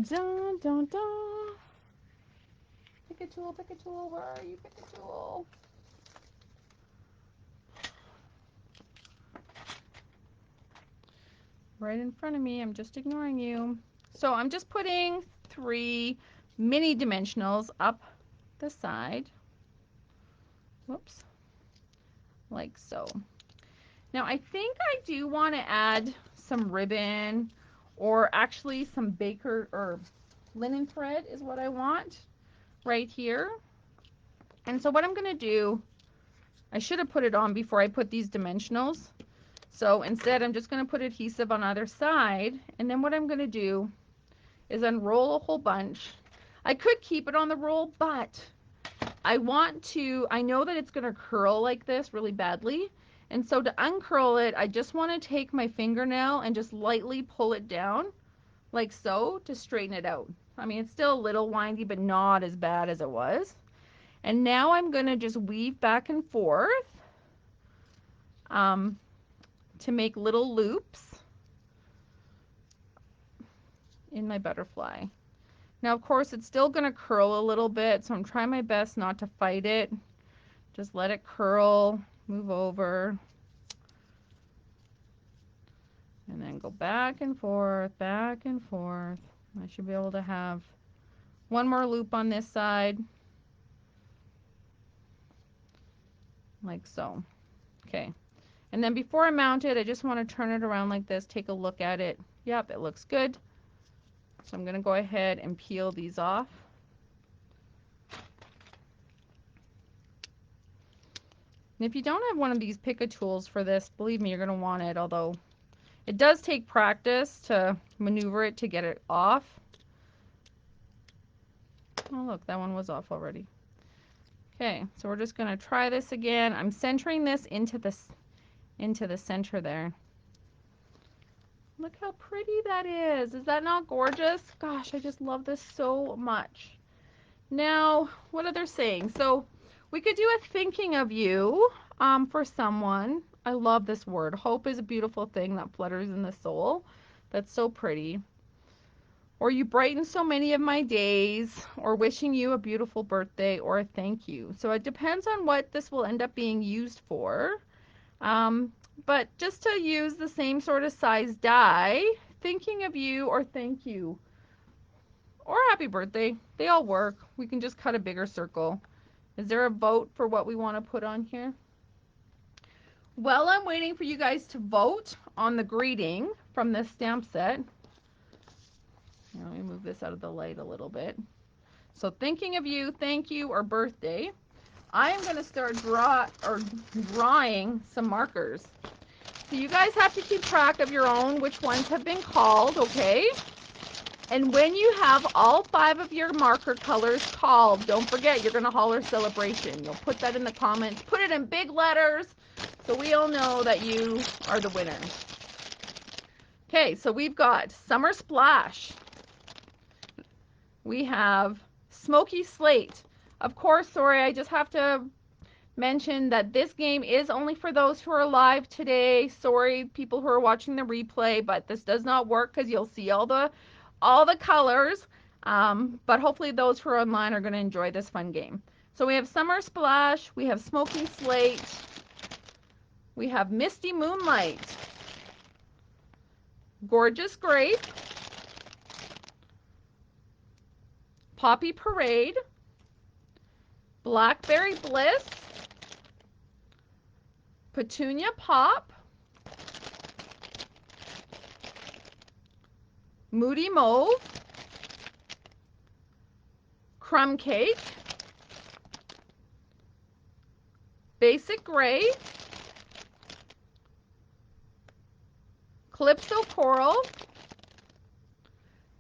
Dun, dun, dun. Pick a tool, where are you? Pick a tool. Right in front of me, I'm just ignoring you. So I'm just putting 3 mini dimensionals up the side. Whoops. Like so. Now I think I do want to add some ribbon, or actually some baker or linen thread is what I want right here. And so what I'm going to do, I should have put it on before I put these dimensionals. So instead I'm just going to put adhesive on either side, and then what I'm going to do is unroll a whole bunch. I could keep it on the roll, but I know that it's going to curl like this really badly. And so to uncurl it, I just want to take my fingernail and just lightly pull it down like so to straighten it out. I mean, it's still a little windy, but not as bad as it was. And now I'm going to just weave back and forth to make little loops in my butterfly. Now, of course, it's still going to curl a little bit, so I'm trying my best not to fight it. Just let it curl, move over, and then go back and forth, back and forth. I should be able to have one more loop on this side, like so. Okay. And then before I mount it, I just want to turn it around like this, take a look at it. Yep, it looks good. So I'm going to go ahead and peel these off. And if you don't have one of these Pica tools for this, believe me, you're going to want it, although it does take practice to maneuver it to get it off. Oh, look, that one was off already. Okay, so we're just going to try this again. I'm centering this into the center there. Look how pretty that is. Is that not gorgeous? Gosh, I just love this so much. Now, what are they saying? So we could do a thinking of you for someone. I love this word. Hope is a beautiful thing that flutters in the soul. That's so pretty. Or you brighten so many of my days, or wishing you a beautiful birthday, or a thank you. So it depends on what this will end up being used for. But just to use the same sort of size die, thinking of you or thank you or happy birthday, they all work. We can just cut a bigger circle. Is there a vote for what we want to put on here? Well, I'm waiting for you guys to vote on the greeting from this stamp set. Let me move this out of the light a little bit. So thinking of you, thank you, or birthday. I am going to start drawing some markers. So you guys have to keep track of your own, which ones have been called, okay? And when you have all 5 of your marker colors called, don't forget, you're going to holler celebration. You'll put that in the comments. Put it in big letters so we all know that you are the winner. Okay, so we've got Summer Splash. We have Smoky Slate. Of course, sorry, I just have to mention that this game is only for those who are live today. Sorry, people who are watching the replay, but this does not work because you'll see all the colors. But hopefully those who are online are going to enjoy this fun game. So we have Summer Splash, we have Smoky Slate, we have Misty Moonlight, Gorgeous Grape, Poppy Parade, Blackberry Bliss, Petunia Pop, Moody Mauve, Crumb Cake, Basic Gray, Calypso Coral,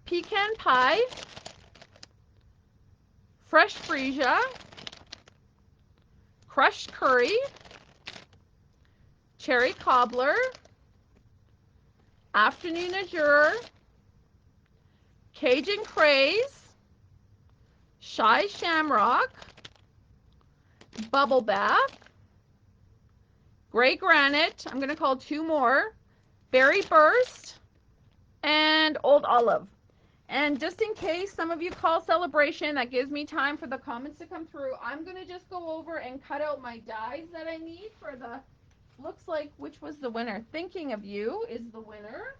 Pecan Pie, Fresh Freesia, Crushed Curry, Cherry Cobbler, Afternoon Azure, Cajun Craze, Shy Shamrock, Bubble Bath, Gray Granite, I'm going to call 2 more, Berry Burst, and Old Olive. And just in case some of you call Celebration, that gives me time for the comments to come through. I'm going to just go over and cut out my dies that I need for the, looks like, which was the winner? Thinking of You is the winner.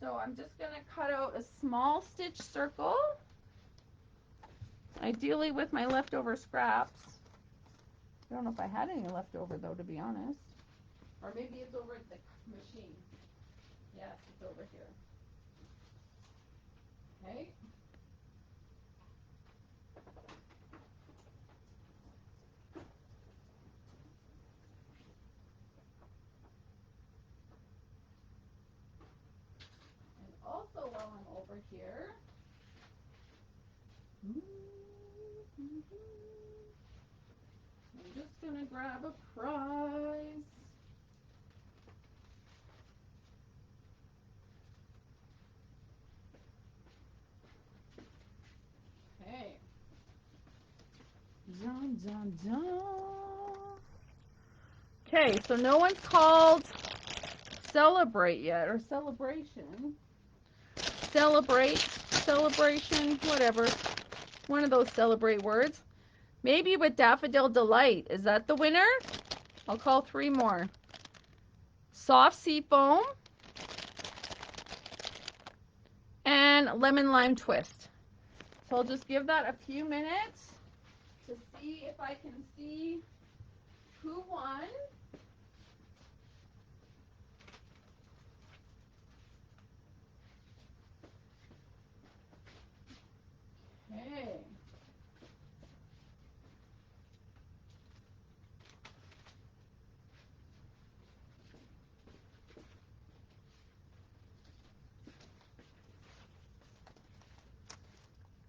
So I'm just going to cut out a small stitch circle, ideally with my leftover scraps. I don't know if I had any left over though, to be honest. Or maybe it's over at the machine. Yes, it's over here. Okay. And also while I'm over here, I'm just going to grab a prize. Okay. Dun, dun, dun. Okay, so no one's called Celebrate yet, or Celebration. Celebrate. celebration, whatever. One of those celebrate words. Maybe with Daffodil Delight. Is that the winner? I'll call 3 more. Soft Sea Foam and Lemon Lime Twist. So I'll just give that a few minutes to see if I can see who won. Okay.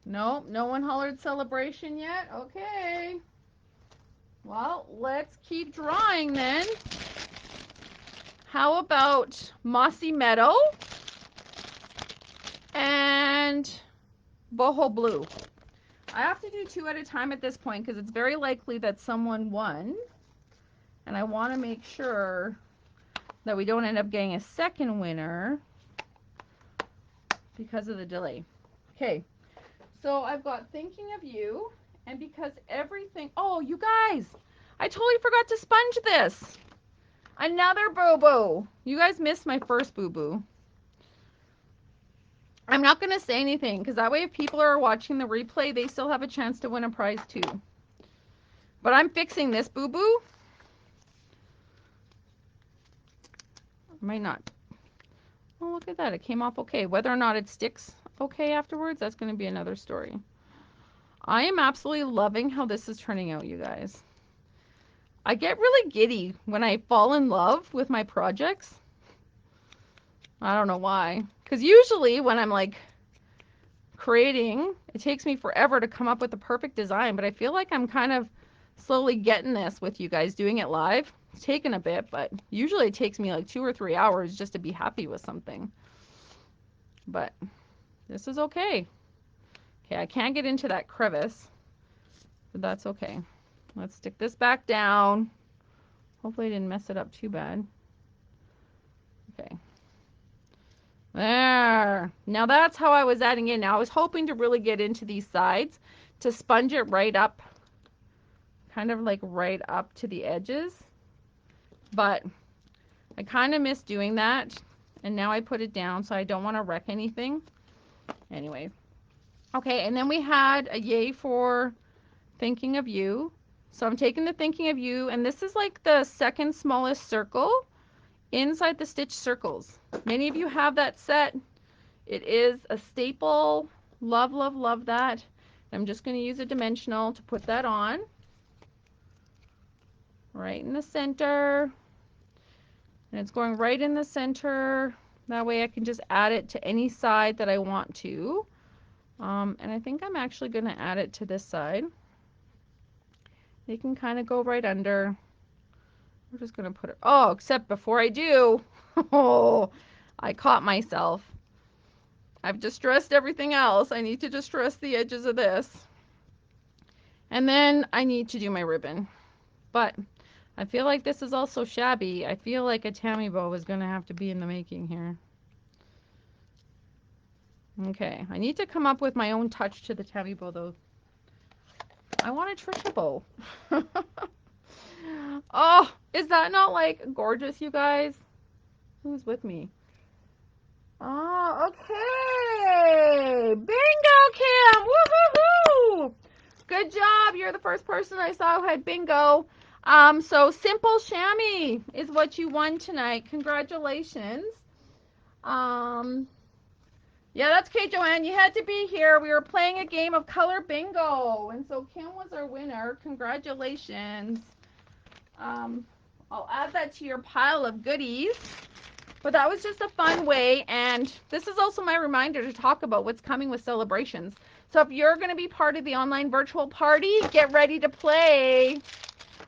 Nope, no one hollered celebration yet. Okay. Well, let's keep drawing then. How about Mossy Meadow and Boho Blue? I have to do 2 at a time at this point because it's very likely that someone won. And I want to make sure that we don't end up getting a second winner because of the delay. Okay, so I've got Thinking of You, and because everything, oh, you guys, I totally forgot to sponge this. Another boo-boo. You guys missed my first boo-boo. I'm not going to say anything because that way if people are watching the replay, they still have a chance to win a prize too. But I'm fixing this boo-boo. Might not. Oh, look at that. It came off okay. Whether or not it sticks okay afterwards, that's going to be another story. I am absolutely loving how this is turning out, you guys. I get really giddy when I fall in love with my projects. I don't know why. Because usually when I'm like creating, it takes me forever to come up with the perfect design. But I feel like I'm kind of slowly getting this with you guys doing it live. It's taken a bit, but usually it takes me like 2 or 3 hours just to be happy with something. But this is okay. Okay, I can't get into that crevice, but that's okay. Let's stick this back down. Hopefully I didn't mess it up too bad. Okay. There. Now that's how I was adding in. Now I was hoping to really get into these sides to sponge it right up, kind of like right up to the edges. But I kind of missed doing that. And now I put it down, so I don't want to wreck anything. Anyway. Okay, and then we had a yay for Thinking of You. So I'm taking the Thinking of You, and this is like the second smallest circle inside the stitch circles. Many of you have that set. It is a staple. Love, love, love that. I'm just going to use a dimensional to put that on. Right in the center. And it's going right in the center. That way I can just add it to any side that I want to. And I think I'm actually going to add it to this side. They can kind of go right under. We're just going to put it, oh, except before I do, oh, I caught myself. I've distressed everything else. I need to distress the edges of this. And then I need to do my ribbon. But I feel like this is also shabby. I feel like a tammy bow is going to have to be in the making here. Okay, I need to come up with my own touch to the tammy bow though. I want a Trisha bow. Oh, is that not like gorgeous, you guys? Who's with me? Oh, okay. Bingo, Kim. Woohoo! Good job. You're the first person I saw who had bingo. So Simple Chamois is what you won tonight. Congratulations. Yeah, that's okay, Joanne. You had to be here. We were playing a game of color bingo, and so Kim was our winner. Congratulations. I'll add that to your pile of goodies. But that was just a fun way, and this is also my reminder to talk about what's coming with celebrations. So if you're going to be part of the online virtual party, get ready to play.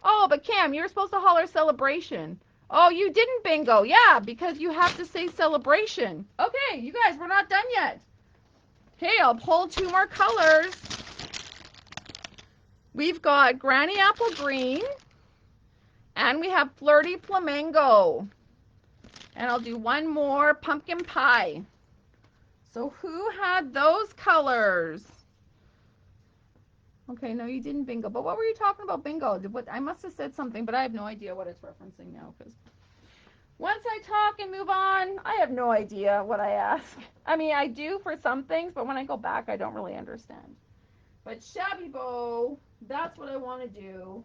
Oh, but Cam, you're supposed to holler celebration. Oh, you didn't bingo. Yeah, because you have to say celebration. Okay, you guys, we're not done yet. Okay, I'll pull 2 more colors. We've got Granny Apple Green, and we have Flirty Flamingo. And I'll do one more Pumpkin Pie. So who had those colors? Okay, no, you didn't bingo. But what were you talking about bingo? I must have said something, but I have no idea what it's referencing now. Because once I talk and move on, I have no idea what I ask. I mean, I do for some things, but when I go back, I don't really understand. But shabby bow, that's what I want to do.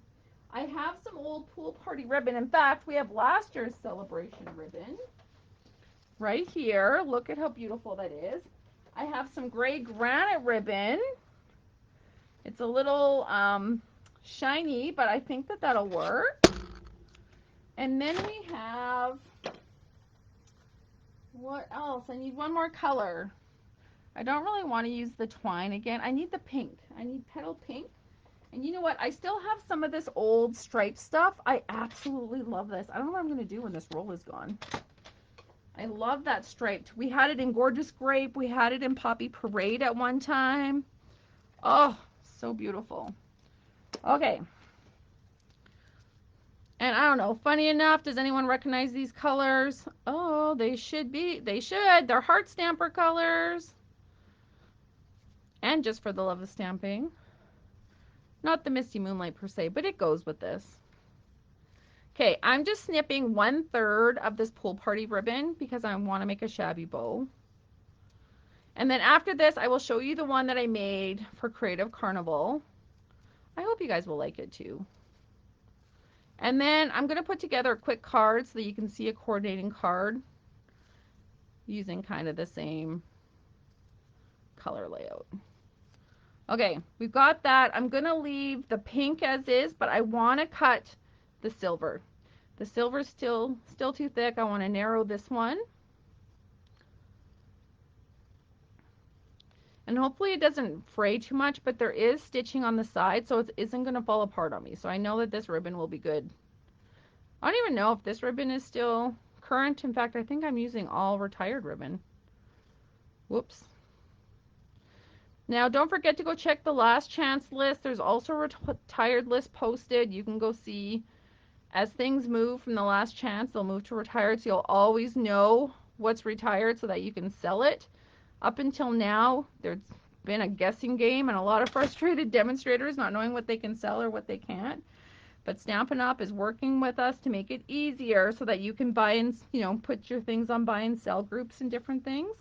I have some old pool party ribbon. In fact, we have last year's celebration ribbon right here. Look at how beautiful that is. I have some gray granite ribbon. It's a little shiny, but I think that that'll work. And then we have, what else? I need one more color. I don't really want to use the twine again. I need the pink. I need petal pink. And you know what? I still have some of this old striped stuff. I absolutely love this. I don't know what I'm going to do when this roll is gone. I love that striped. We had it in Gorgeous Grape. We had it in Poppy Parade at one time. Oh, so beautiful. Okay. And I don't know, funny enough, does anyone recognize these colors? Oh, they should be. They should. They're heart stamper colors. And just for the love of stamping. Not the Misty Moonlight per se, but it goes with this. Okay, I'm just snipping 1/3 of this pool party ribbon because I want to make a shabby bow. And then after this, I will show you the one that I made for Creative Carnival. I hope you guys will like it too. And then I'm going to put together a quick card so that you can see a coordinating card using kind of the same color layout. Okay, we've got that. I'm going to leave the pink as is, but I want to cut the silver. The silver's still too thick. I want to narrow this one. And hopefully it doesn't fray too much, but there is stitching on the side, so it isn't going to fall apart on me. So I know that this ribbon will be good. I don't even know if this ribbon is still current. In fact, I think I'm using all retired ribbon. Whoops. Now, don't forget to go check the last chance list. There's also a retired list posted. You can go see as things move from the last chance, they'll move to retired. So you'll always know what's retired so that you can sell it. Up until now, there's been a guessing game and a lot of frustrated demonstrators not knowing what they can sell or what they can't. But Stampin' Up! Is working with us to make it easier so that you can buy and, put your things on buy and sell groups and different things.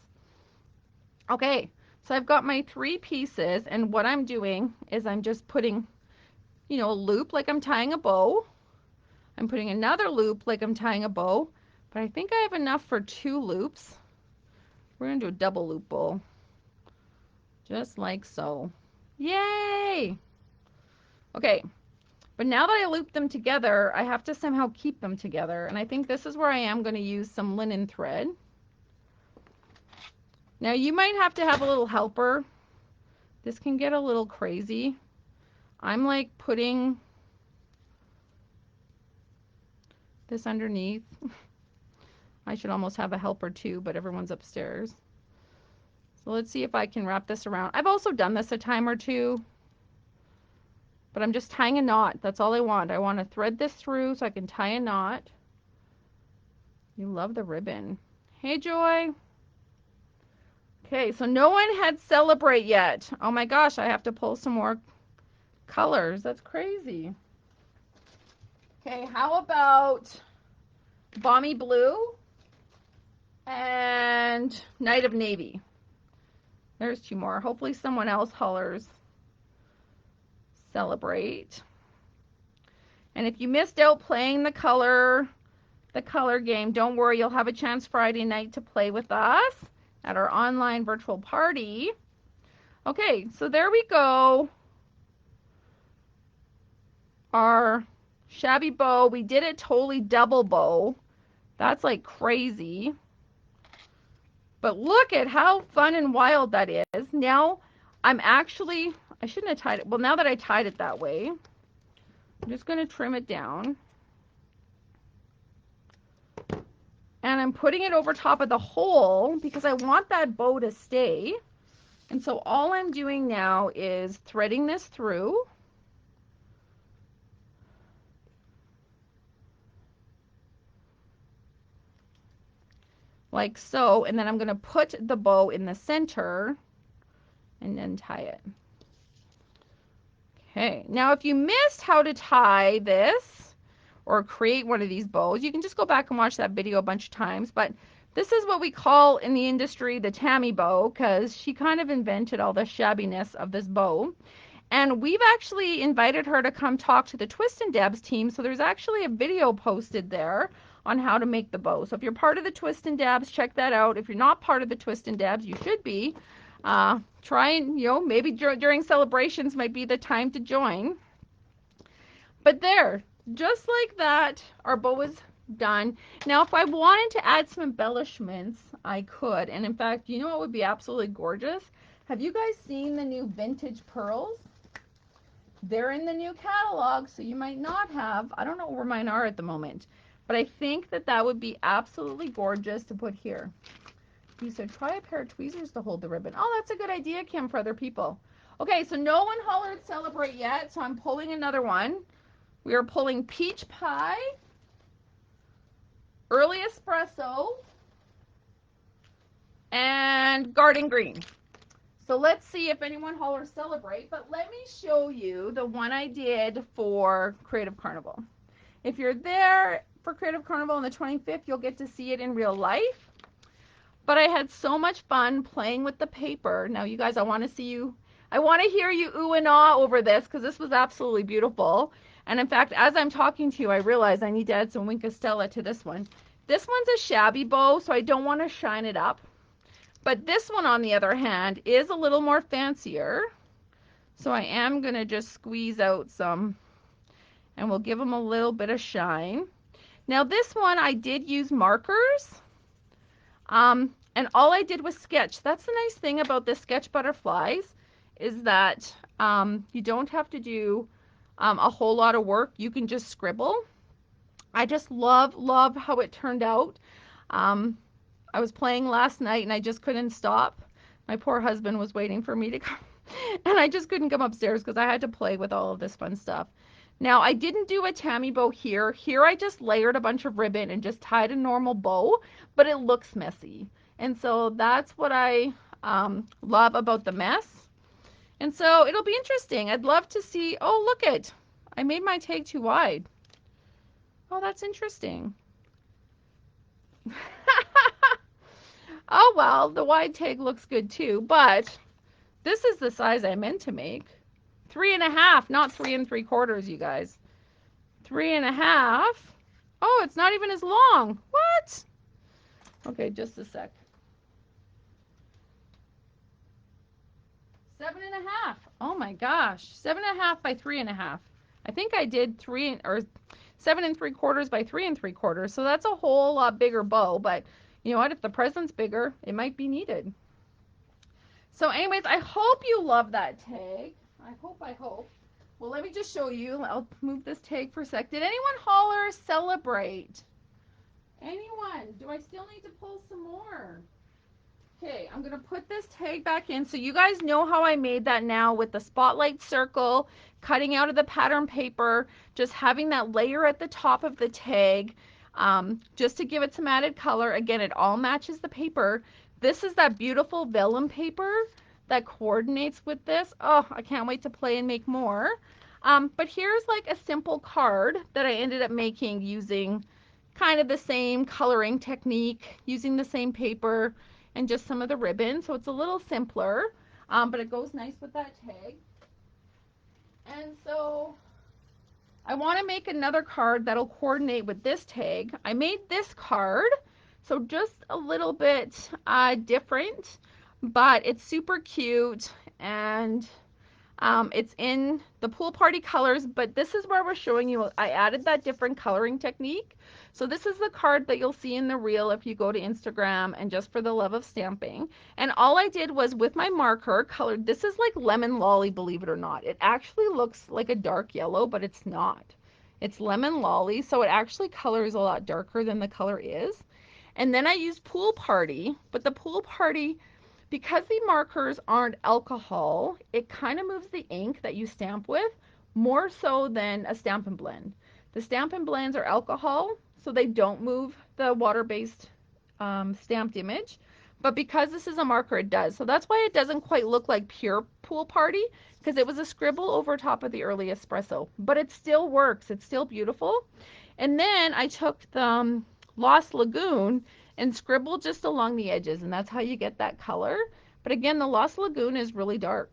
Okay, so I've got my 3 pieces, and what I'm doing is I'm just putting, a loop like I'm tying a bow. I'm putting another loop like I'm tying a bow, but I think I have enough for 2 loops. We're going to do a double loop bow, just like so. Yay! Okay, but now that I loop them together, I have to somehow keep them together, and I think this is where I am going to use some linen thread. Now you might have to have a little helper. This can get a little crazy. I'm like putting this underneath. I should almost have a helper too, but everyone's upstairs. So let's see if I can wrap this around. I've also done this a time or two, but I'm just tying a knot. That's all I want. I want to thread this through so I can tie a knot. You love the ribbon. Hey, Joy. Okay, so no one had Celebrate yet. Oh my gosh, I have to pull some more colors. That's crazy. Okay, how about Balmy Blue and Night of Navy? There's 2 more. Hopefully someone else hollers Celebrate. And if you missed out playing the color game, don't worry, you'll have a chance Friday night to play with us at our online virtual party. Okay, so there we go. Our shabby bow. We did it totally double bow. That's like crazy. But look at how fun and wild that is. Now I'm actually, I shouldn't have tied it. Well, now that I tied it that way, I'm just going to trim it down. And I'm putting it over top of the hole because I want that bow to stay. And so all I'm doing now is threading this through. like so, and then I'm going to put the bow in the center and then tie it. Okay, now if you missed how to tie this or create one of these bows, you can just go back and watch that video a bunch of times, but this is what we call in the industry the Tammy bow, because she kind of invented all the shabbiness of this bow. And we've actually invited her to come talk to the Twist and Dabs team, so there's actually a video posted there on how to make the bow. So if you're part of the Twist and Dabs, check that out. If you're not part of the Twist and Dabs, you should be. Try and, maybe during celebrations might be the time to join. But there, just like that, our bow is done. Now, if I wanted to add some embellishments, I could. And in fact, you know what would be absolutely gorgeous? Have you guys seen the new vintage pearls? They're in the new catalog, so you might not have. I don't know where mine are at the moment, but I think that that would be absolutely gorgeous to put here. You said try a pair of tweezers to hold the ribbon. Oh, that's a good idea, Kim, for other people. Okay, so no one hollered celebrate yet, so I'm pulling another one. We are pulling peach pie, early espresso, and garden green. So let's see if anyone hollers celebrate, but let me show you the one I did for Creative Carnival. If you're there for Creative Carnival on the 25th, you'll get to see it in real life. But I had so much fun playing with the paper. Now, you guys, I want to see you. I want to hear you ooh and ah over this because this was absolutely beautiful. And in fact, as I'm talking to you, I realize I need to add some Wink Stella to this one. This one's a shabby bow, so I don't want to shine it up. But this one, on the other hand, is a little more fancier. So I am going to just squeeze out some, and we'll give them a little bit of shine. Now this one I did use markers, and all I did was sketch. That's the nice thing about the sketch butterflies, is that you don't have to do a whole lot of work. You can just scribble. I just love how it turned out. I was playing last night and I just couldn't stop. My poor husband was waiting for me to come and I just couldn't come upstairs because I had to play with all of this fun stuff. Now, I didn't do a Tammy bow here. Here I just layered a bunch of ribbon and just tied a normal bow, but it looks messy. And so that's what I love about the mess. And so it'll be interesting. I'd love to see, oh, look it. I made my tag too wide. Oh, that's interesting. Oh, well, the wide tag looks good too, but this is the size I meant to make. 3.5, not 3 3/4, you guys. 3.5. Oh, it's not even as long. What? Okay, just a sec. 7.5. Oh my gosh. 7.5 by 3.5. I think I did 7 3/4 by 3 3/4. So that's a whole lot bigger bow, but you know what? If the present's bigger, it might be needed. So anyways, I hope you love that tag. I hope. Well, let me just show you. I'll move this tag for a sec. Did anyone holler celebrate? Anyone? Do I still need to pull some more? Okay, I'm going to put this tag back in. So you guys know how I made that now with the spotlight circle, cutting out of the pattern paper, just having that layer at the top of the tag, just to give it some added color. Again, it all matches the paper. This is that beautiful vellum paper that coordinates with this. Oh, I can't wait to play and make more. But here's like a simple card that I ended up making using kind of the same coloring technique, using the same paper and just some of the ribbon. So it's a little simpler, but it goes nice with that tag. And so I want to make another card that'll coordinate with this tag. I made this card, so just a little bit different, but it's super cute, and it's in the pool party colors, but this is where we're showing you, I added that different coloring technique. So this is the card that you'll see in the reel if you go to Instagram and Just for the Love of Stamping. And all I did was with my marker colored, this is like lemon lolly, believe it or not. It actually looks like a dark yellow, but it's not. It's lemon lolly, so it actually colors a lot darker than the color is. And then I used pool party, but the pool party, because the markers aren't alcohol, it kind of moves the ink that you stamp with more so than a Stampin' Blend. The Stampin' Blends are alcohol, so they don't move the water-based stamped image. But because this is a marker, it does. So that's why it doesn't quite look like pure Pool Party, because it was a scribble over top of the early espresso. But it still works. It's still beautiful. And then I took the Lost Lagoon and scribbled just along the edges, and that's how you get that color. But again, the Lost Lagoon is really dark.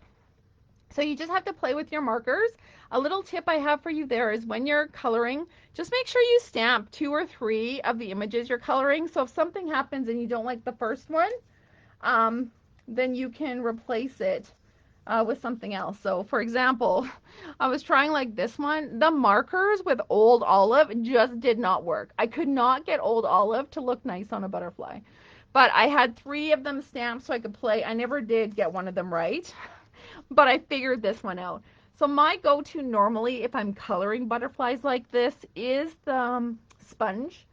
So you just have to play with your markers. A little tip I have for you there is when you're coloring, just make sure you stamp 2 or 3 of the images you're coloring. So if something happens and you don't like the first one, then you can replace it with something else. So for example, I was trying like this one. The markers with Old Olive just did not work. I could not get Old Olive to look nice on a butterfly. But I had 3 of them stamped so I could play. I never did get one of them right, but I figured this one out. So my go-to normally if I'm coloring butterflies like this is the sponge,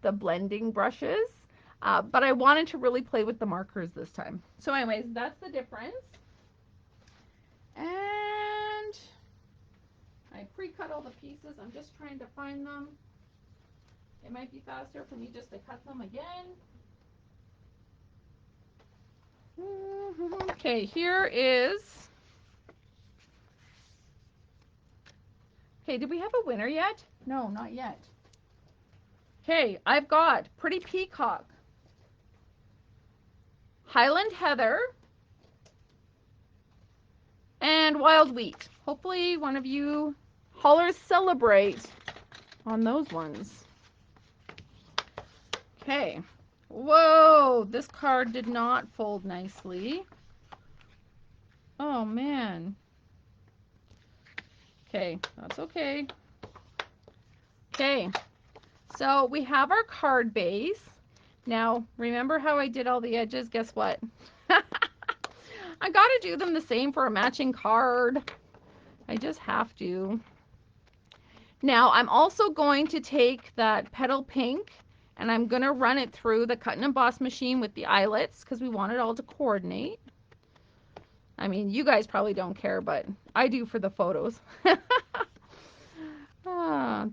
the blending brushes. But I wanted to really play with the markers this time. So anyways, that's the difference. And I pre-cut all the pieces. I'm just trying to find them. It might be faster for me just to cut them again. Okay, here is... Okay, did we have a winner yet? No, not yet. Okay, I've got Pretty Peacock, Highland Heather, and Wild Wheat. Hopefully one of you hollers celebrate on those ones. Okay. Whoa, this card did not fold nicely. Oh, man. Okay, that's okay. Okay, so we have our card base. Now, remember how I did all the edges? Guess what? I gotta do them the same for a matching card. I just have to. Now, I'm also going to take that petal pink and I'm gonna run it through the cut and emboss machine with the eyelets because we want it all to coordinate. I mean, you guys probably don't care, but I do for the photos.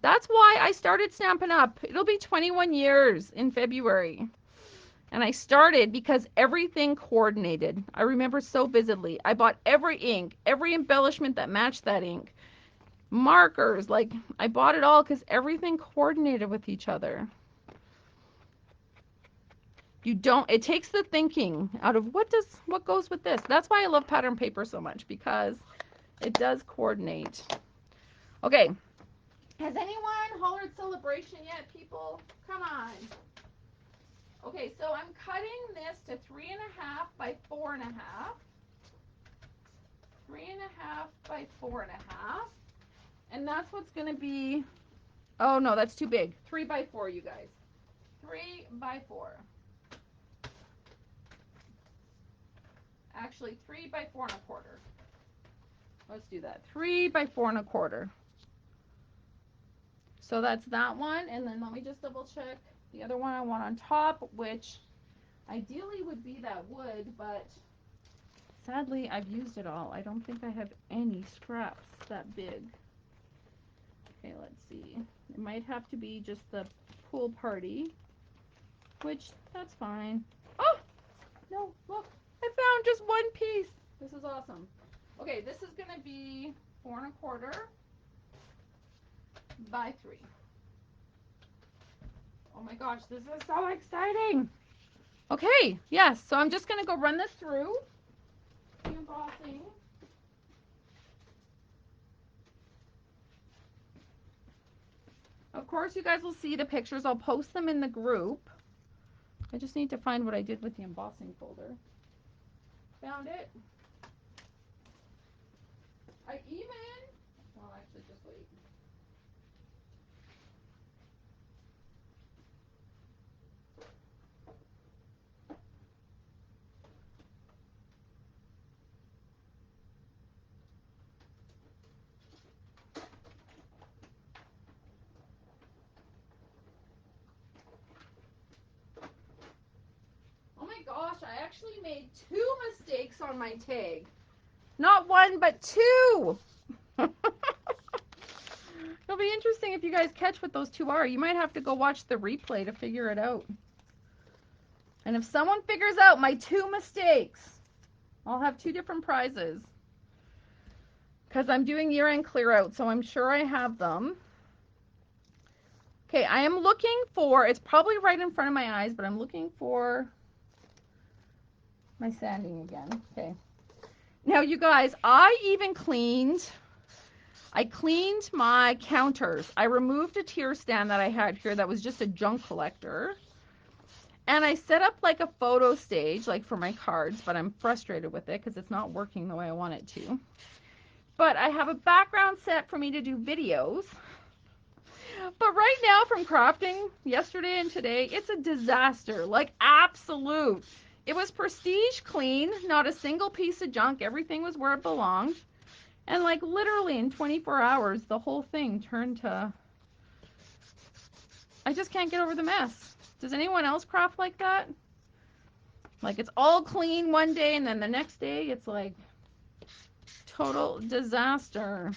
That's why I started Stampin' Up. It'll be 21 years in February. And I started because everything coordinated. I remember so vividly. I bought every ink, every embellishment that matched that ink. Markers, like I bought it all because everything coordinated with each other. It takes the thinking out of what goes with this. That's why I love pattern paper so much, because it does coordinate. Okay. Has anyone hollered celebration yet, people? Come on. Okay, so I'm cutting this to 3.5 by 4.5. 3.5 by 4.5. And that's what's going to be, oh no, that's too big. 3 by 4, you guys. 3 by 4. Actually, 3 by 4.25. Let's do that. 3 by 4.25. So that's that one. And then let me just double check the other one I want on top, which ideally would be that wood, but sadly I've used it all. I don't think I have any scraps that big. Okay, let's see. It might have to be just the Pool Party, which that's fine. Oh, no, look, I found just one piece. This is awesome. Okay, this is going to be 4.25 by 3. Oh my gosh, this is so exciting. Okay, yes, so I'm just going to go run this through the embossing. Of course, you guys will see the pictures. I'll post them in the group. I just need to find what I did with the embossing folder. Found it. I even, well, actually, just wait. Oh my gosh, I actually made 2 mistakes on my tag. Not 1, but 2. It'll be interesting if you guys catch what those 2 are. You might have to go watch the replay to figure it out. And if someone figures out my 2 mistakes, I'll have 2 different prizes. Because I'm doing year-end clear out, so I'm sure I have them. Okay, I am looking for, it's probably right in front of my eyes, but I'm looking for my sanding again. Okay. Now, you guys, I cleaned my counters. I removed a tier stand that I had here that was just a junk collector. And I set up like a photo stage, like for my cards, but I'm frustrated with it because it's not working the way I want it to. But I have a background set for me to do videos. But right now from crafting yesterday and today, it's a disaster, like absolute. It was prestige clean, not a single piece of junk. Everything was where it belonged. And like literally in 24 hours, the whole thing turned to, I just can't get over the mess. Does anyone else craft like that? Like it's all clean one day and then the next day it's like total disaster.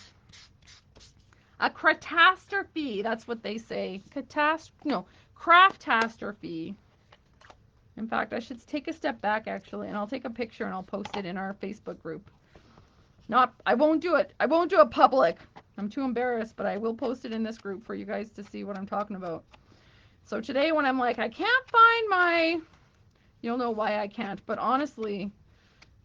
A catastrophe, that's what they say. Craftastrophe. In fact, I should take a step back actually, and I'll take a picture and I'll post it in our Facebook group. I won't do it. I won't do it public. I'm too embarrassed, but I will post it in this group for you guys to see what I'm talking about. So today when I'm like, I can't find my, you'll know why I can't, but honestly,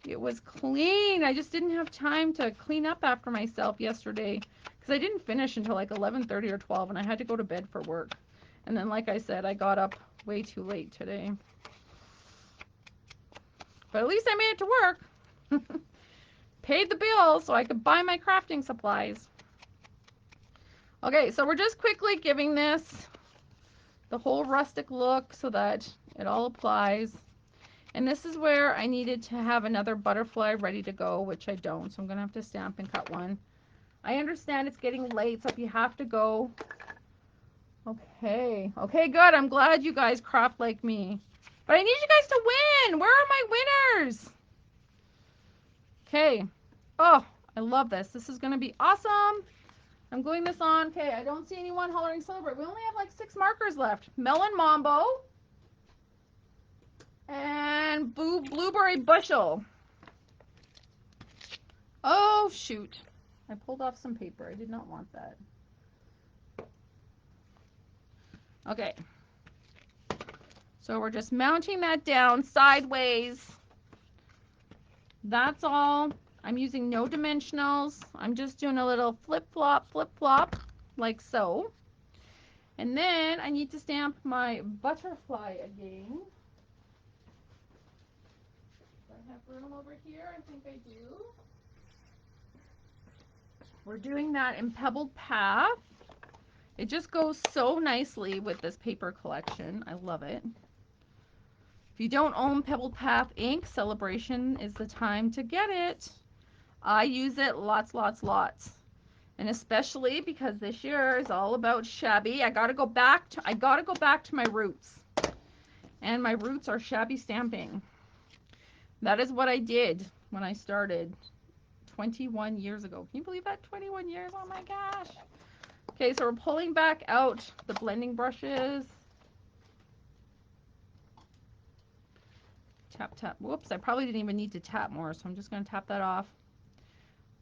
it was clean. I just didn't have time to clean up after myself yesterday because I didn't finish until like 11:30 or 12 and I had to go to bed for work. And then like I said, I got up way too late today. But at least I made it to work. Paid the bill so I could buy my crafting supplies. Okay, so we're just quickly giving this the whole rustic look so that it all applies. And this is where I needed to have another butterfly ready to go, which I don't. So I'm going to have to stamp and cut one. I understand it's getting late, so if you have to go. Okay. Okay, good. I'm glad you guys craft like me. But I need you guys to win. Where are my winners? Okay. Oh, I love this. This is going to be awesome. I'm gluing this on. Okay, I don't see anyone hollering celebrate. We only have like 6 markers left. Melon Mambo. And Blueberry Bushel. Oh, shoot. I pulled off some paper. I did not want that. Okay. So we're just mounting that down sideways. That's all. I'm using no dimensionals. I'm just doing a little flip-flop, like so. And then I need to stamp my butterfly again. Do I have room over here? I think I do. We're doing that in Pebbled Path. It just goes so nicely with this paper collection. I love it. If you don't own Pebbled Path ink, Celebration is the time to get it. I use it lots. And especially because this year is all about shabby. I gotta go back to my roots. And my roots are shabby stamping. That is what I did when I started 21 years ago. Can you believe that? 21 years? Oh my gosh. Okay, so we're pulling back out the blending brushes. Tap, tap. Whoops, I probably didn't even need to tap more, so I'm just going to tap that off.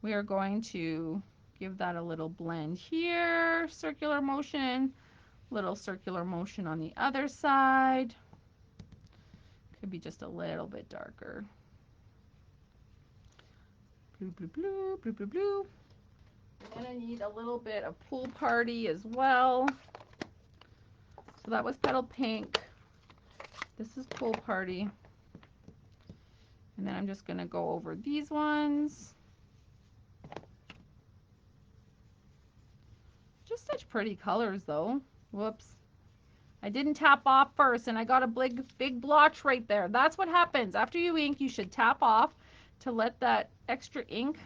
We are going to give that a little blend here. Circular motion. Little circular motion on the other side. Could be just a little bit darker. Blue, blue, blue, blue, blue, blue. And then I need a little bit of Pool Party as well. So that was Petal Pink. This is Pool Party. And then I'm just going to go over these ones. Just such pretty colors though. Whoops. I didn't tap off first and I got a big blotch right there. That's what happens. After you ink, you should tap off to let that extra ink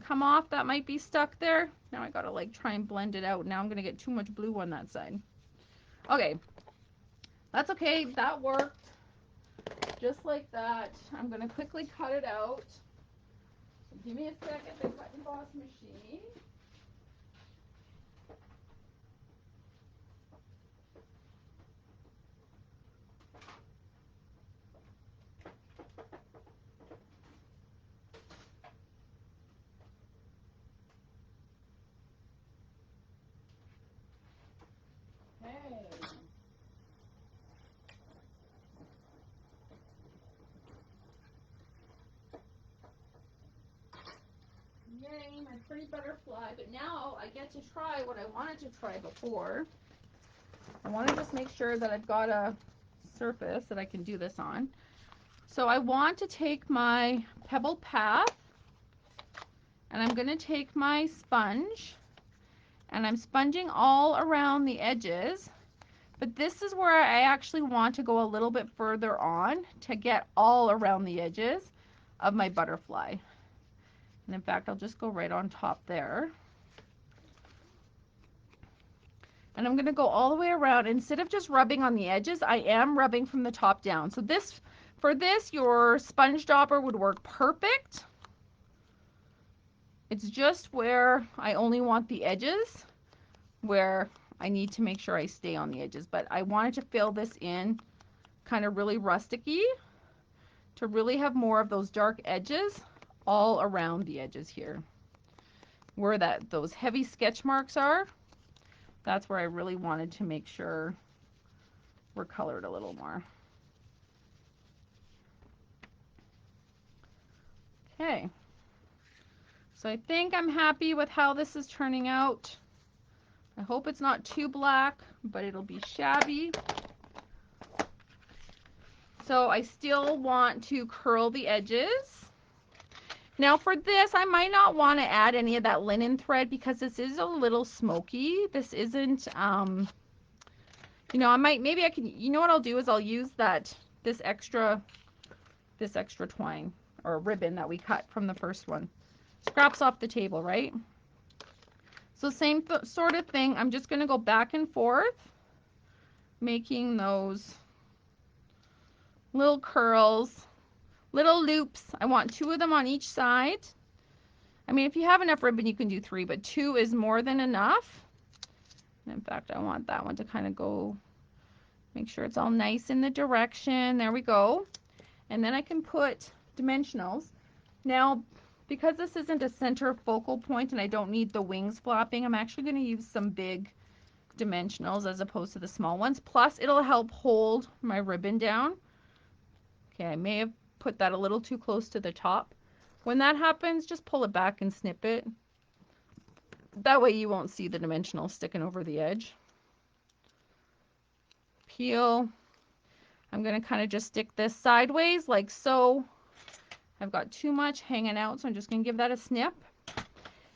come off that might be stuck there. Now I gotta like try and blend it out. Now I'm gonna get too much blue on that side. Okay. That's okay. That worked. Just like that. I'm gonna quickly cut it out. So give me a second. The cut and emboss machine. my pretty butterfly, but now I get to try what I wanted to try before. I want to just make sure that I've got a surface that I can do this on. So I want to take my pebble path, and I'm going to take my sponge, and I'm sponging all around the edges. But this is where I actually want to go a little bit further on to get all around the edges of my butterfly. And in fact, I'll just go right on top there. And I'm going to go all the way around. Instead of just rubbing on the edges, I am rubbing from the top down. So this, for this, your sponge dauber would work perfect. It's just where I only want the edges, where I need to make sure I stay on the edges. But I wanted to fill this in kind of really rusticy to really have more of those dark edges all around the edges here. Where those heavy sketch marks are, that's where I really wanted to make sure we're colored a little more. Okay, so I think I'm happy with how this is turning out. I hope it's not too black, but it'll be shabby. So I still want to curl the edges. Now for this, I might not want to add any of that linen thread because this is a little smoky. This isn't, you know, maybe I can, you know what I'll do is I'll use this extra twine or ribbon that we cut from the first one. Scraps off the table, right? So same sort of thing. I'm just going to go back and forth, making those little curls, little loops. I want 2 of them on each side. I mean, if you have enough ribbon, you can do 3, but 2 is more than enough. And in fact, I want that one to kind of go, make sure it's all nice in the direction. There we go. And then I can put dimensionals. Now, because this isn't a center focal point and I don't need the wings flapping, I'm actually going to use some big dimensionals as opposed to the small ones. Plus, it'll help hold my ribbon down. Okay, I may have put that a little too close to the top. When that happens, just pull it back and snip it. That way you won't see the dimensional sticking over the edge. Peel. I'm going to kind of just stick this sideways like so. I've got too much hanging out, so I'm just going to give that a snip.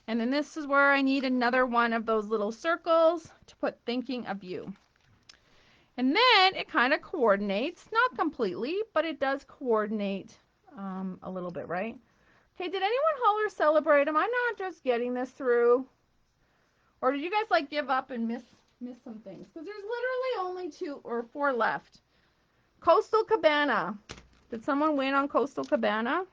And then this is where I need another one of those little circles to put thinking of you. And then it kind of coordinates, not completely, but it does coordinate a little bit, right? Okay, did anyone holler celebrate? Am I not just getting this through? Or did you guys like give up and miss some things? Because there's literally only 2 or 4 left. Coastal Cabana. Did someone win on Coastal Cabana?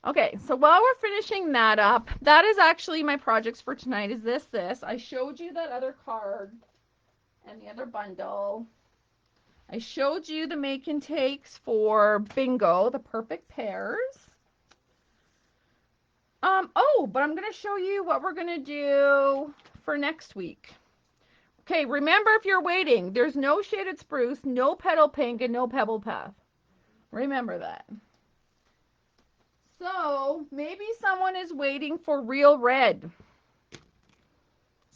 Okay, so while we're finishing that up, that is actually my projects for tonight is this. I showed you that other card and the other bundle. I showed you the make and takes for bingo, the perfect pairs. Oh, but I'm going to show you what we're going to do for next week. Okay, remember if you're waiting, there's no shaded spruce, no petal pink, and no pebble path. Remember that. So, maybe someone is waiting for real red.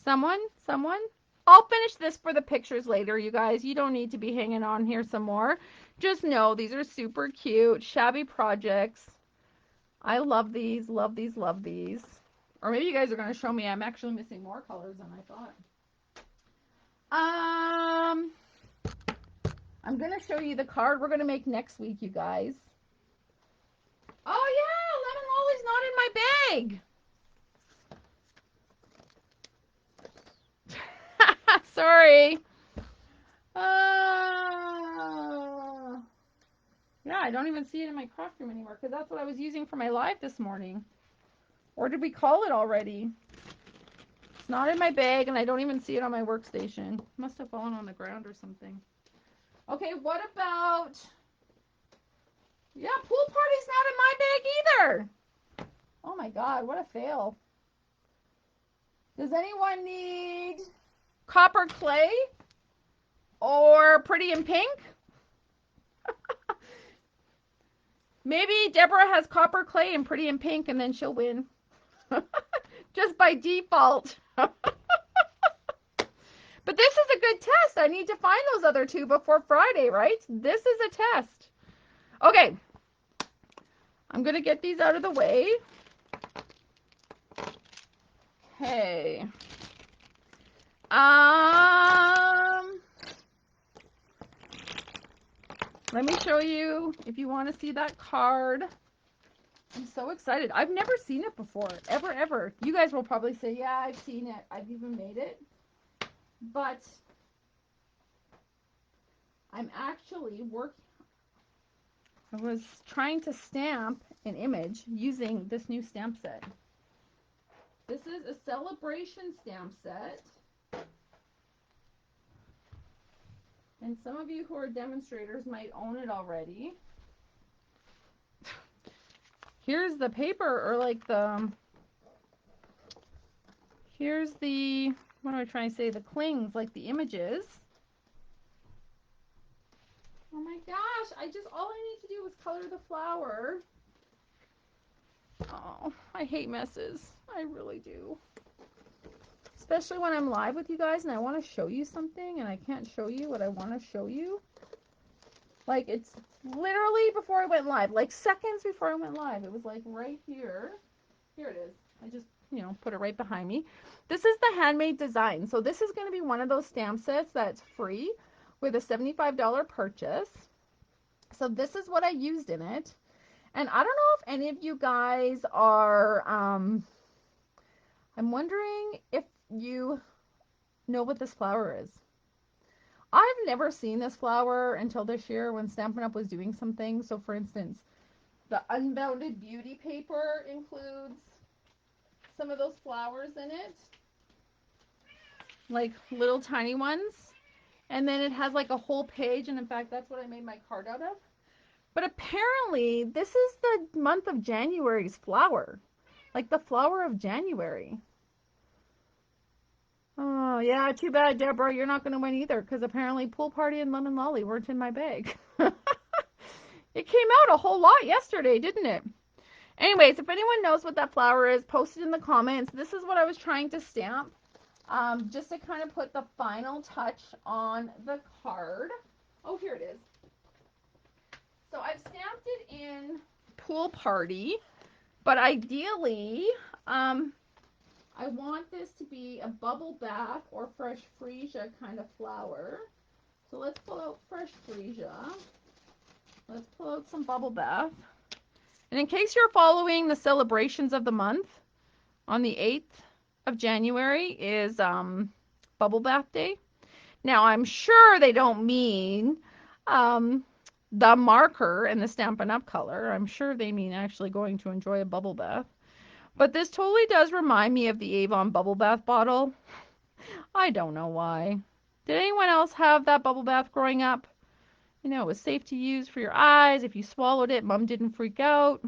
Someone? I'll finish this for the pictures later, you guys. You don't need to be hanging on here some more. Just know these are super cute, shabby projects. I love these, love these, love these. Or maybe you guys are going to show me I'm actually missing more colors than I thought. I'm going to show you the card we're going to make next week, you guys. Oh, yeah, lemon lolly's not in my bag. Sorry. Yeah, I don't even see it in my craft room anymore because that's what I was using for my live this morning. Or did we call it already? It's not in my bag, and I don't even see it on my workstation. Must have fallen on the ground or something. Okay, what about... Yeah, pool party's not in my bag either. Oh my god, what a fail. Does anyone need copper clay or pretty in pink? Maybe Deborah has copper clay and pretty in pink, and then she'll win. just by default. But this is a good test. I need to find those other two before Friday, right? This is a test. Okay. I'm going to get these out of the way. Okay. Let me show you if you want to see that card. I'm so excited. I've never seen it before, ever. You guys will probably say, yeah, I've seen it. I've even made it. But I'm actually working. I was trying to stamp an image using this new stamp set. This is a celebration stamp set. And some of you who are demonstrators might own it already. Here's the paper, or like here's the, what am I trying to say? The clings, like the images. Oh my gosh, all I need to do is color the flower. Oh, I hate messes. I really do. Especially when I'm live with you guys and I want to show you something and I can't show you what I want to show you. Like, it's literally before I went live, like seconds before I went live. It was like right here. Here it is. I just, put it right behind me. This is the handmade design. So this is going to be one of those stamp sets that's free with a $75 purchase. So this is what I used in it. And I don't know if any of you guys are, I'm wondering if you know what this flower is. I've never seen this flower until this year when Stampin' Up! Was doing some things. So for instance, the Unbounded Beauty paper includes some of those flowers in it. Like little tiny ones. And then it has like a whole page, and in fact that's what I made my card out of. But apparently this is the month of January's flower. Like the flower of January. Oh, yeah, too bad, Deborah. You're not going to win either, because apparently Pool Party and Lemon Lolly weren't in my bag. It came out a whole lot yesterday, didn't it? Anyways, if anyone knows what that flower is, post it in the comments. This is what I was trying to stamp, just to kind of put the final touch on the card. Oh, here it is. So I've stamped it in Pool Party, but ideally, I want this to be a bubble bath or fresh freesia kind of flower. So let's pull out fresh freesia. Let's pull out some bubble bath. And in case you're following the celebrations of the month, on the 8th of January is Bubble Bath Day. Now I'm sure they don't mean the marker and the Stampin' Up! Color. I'm sure they mean actually going to enjoy a bubble bath. But this totally does remind me of the Avon bubble bath bottle. I don't know why. Did anyone else have that bubble bath growing up? You know, it was safe to use for your eyes. If you swallowed it, Mom didn't freak out.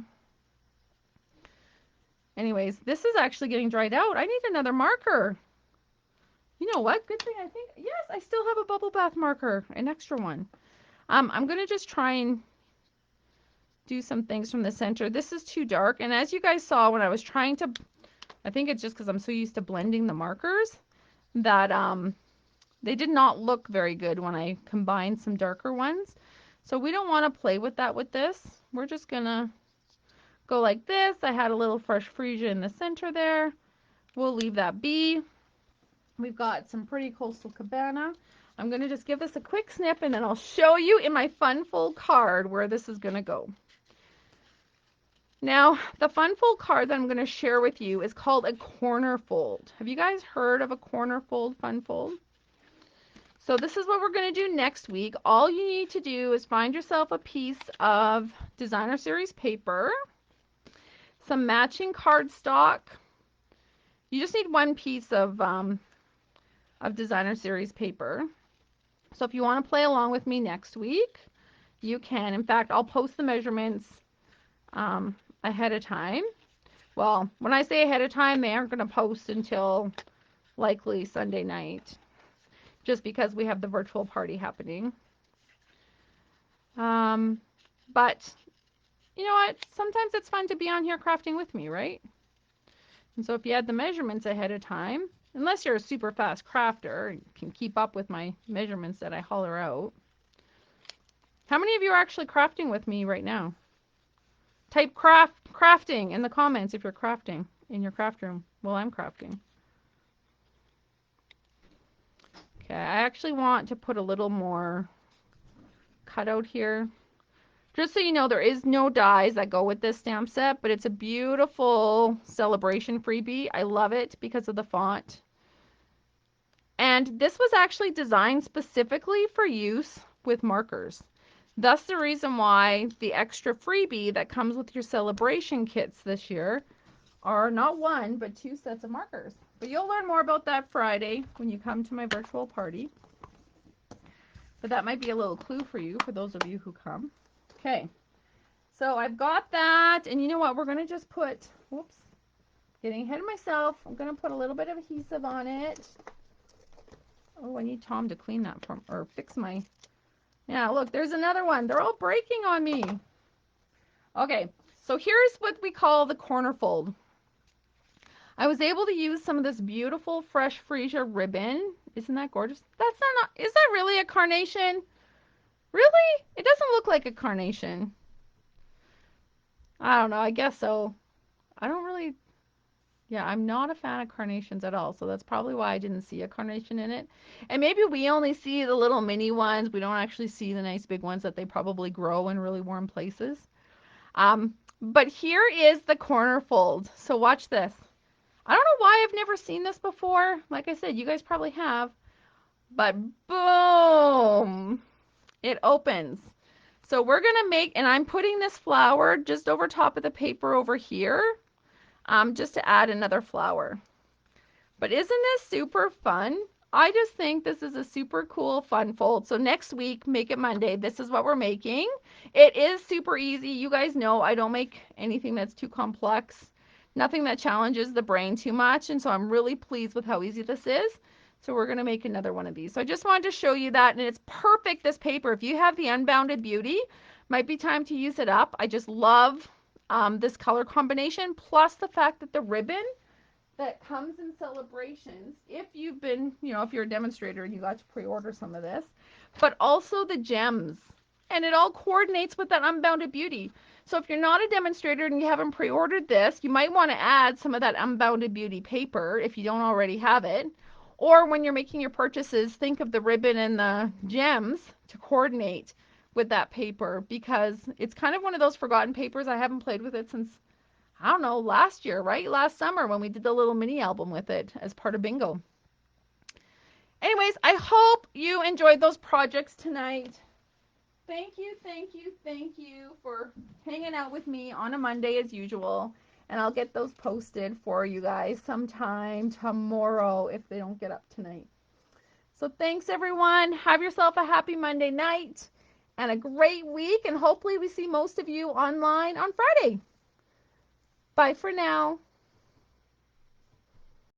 Anyways, this is actually getting dried out. I need another marker. You know what? Good thing I think, yes, I still have a bubble bath marker, an extra one. I'm going to just try and do some things from the center. This is too dark. And as you guys saw when I was trying to, I think it's just because I'm so used to blending the markers that they did not look very good when I combined some darker ones. So we don't want to play with that with this. We're just going to go like this. I had a little fresh freesia in the center there. We'll leave that be. We've got some pretty Coastal Cabana. I'm going to just give this a quick snip and then I'll show you in my fun fold card where this is going to go. Now, the fun fold card that I'm going to share with you is called a corner fold. Have you guys heard of a corner fold fun fold? So this is what we're going to do next week. All you need to do is find yourself a piece of designer series paper, some matching cardstock. You just need one piece of designer series paper. So if you want to play along with me next week, you can. In fact, I'll post the measurements ahead of time. Well, when I say ahead of time, they aren't going to post until likely Sunday night, just because we have the virtual party happening. But you know what? Sometimes it's fun to be on here crafting with me, right? And so if you had the measurements ahead of time, unless you're a super fast crafter and can keep up with my measurements that I holler out. How many of you are actually crafting with me right now? Type crafting in the comments if you're crafting in your craft room. Well, I'm crafting. Okay, I actually want to put a little more cutout here. Just so you know, there is no dies that go with this stamp set, but it's a beautiful celebration freebie. I love it because of the font. And this was actually designed specifically for use with markers. Thus the reason why the extra freebie that comes with your celebration kits this year are not one, but 2 sets of markers. But you'll learn more about that Friday when you come to my virtual party. But that might be a little clue for you, for those of you who come. Okay, so I've got that, and you know what? We're going to just put, whoops, getting ahead of myself. I'm going to put a little bit of adhesive on it. Oh, I need Tom to clean that for, or fix my, yeah, look, there's another one. They're all breaking on me. Okay, so here's what we call the corner fold. I was able to use some of this beautiful fresh freesia ribbon. Isn't that gorgeous? That's not, is that really a carnation? Really? It doesn't look like a carnation. I don't know, I guess so. I don't really, yeah, I'm not a fan of carnations at all, so that's probably why I didn't see a carnation in it. And maybe we only see the little mini ones. We don't actually see the nice big ones that they probably grow in really warm places. But here is the corner fold. So watch this. I don't know why I've never seen this before. Like I said, you guys probably have. But boom, it opens. So we're going to make, and I'm putting this flower just over top of the paper over here, just to add another flower. But isn't this super fun? I just think this is a super cool fun fold. So next week, Make It Monday, this is what we're making. It is super easy. You guys know I don't make anything that's too complex, nothing that challenges the brain too much. And so I'm really pleased with how easy this is. So we're going to make another one of these. So I just wanted to show you that. And it's perfect, this paper. If you have the Unbounded Beauty, might be time to use it up. I just love this color combination, plus the fact that the ribbon that comes in celebrations, if you've been, you know, if you're a demonstrator and you got to pre-order some of this, but also the gems. And it all coordinates with that Unbounded Beauty. So if you're not a demonstrator and you haven't pre-ordered this, you might want to add some of that Unbounded Beauty paper if you don't already have it. Or when you're making your purchases, think of the ribbon and the gems to coordinate with that paper, because it's kind of one of those forgotten papers. I haven't played with it since, I don't know, last year, right? Last summer when we did the little mini album with it as part of bingo. Anyways, I hope you enjoyed those projects tonight. Thank you, thank you, thank you for hanging out with me on a Monday as usual. And I'll get those posted for you guys sometime tomorrow if they don't get up tonight. So thanks, everyone. Have yourself a happy Monday night and a great week. And hopefully we see most of you online on Friday. Bye for now.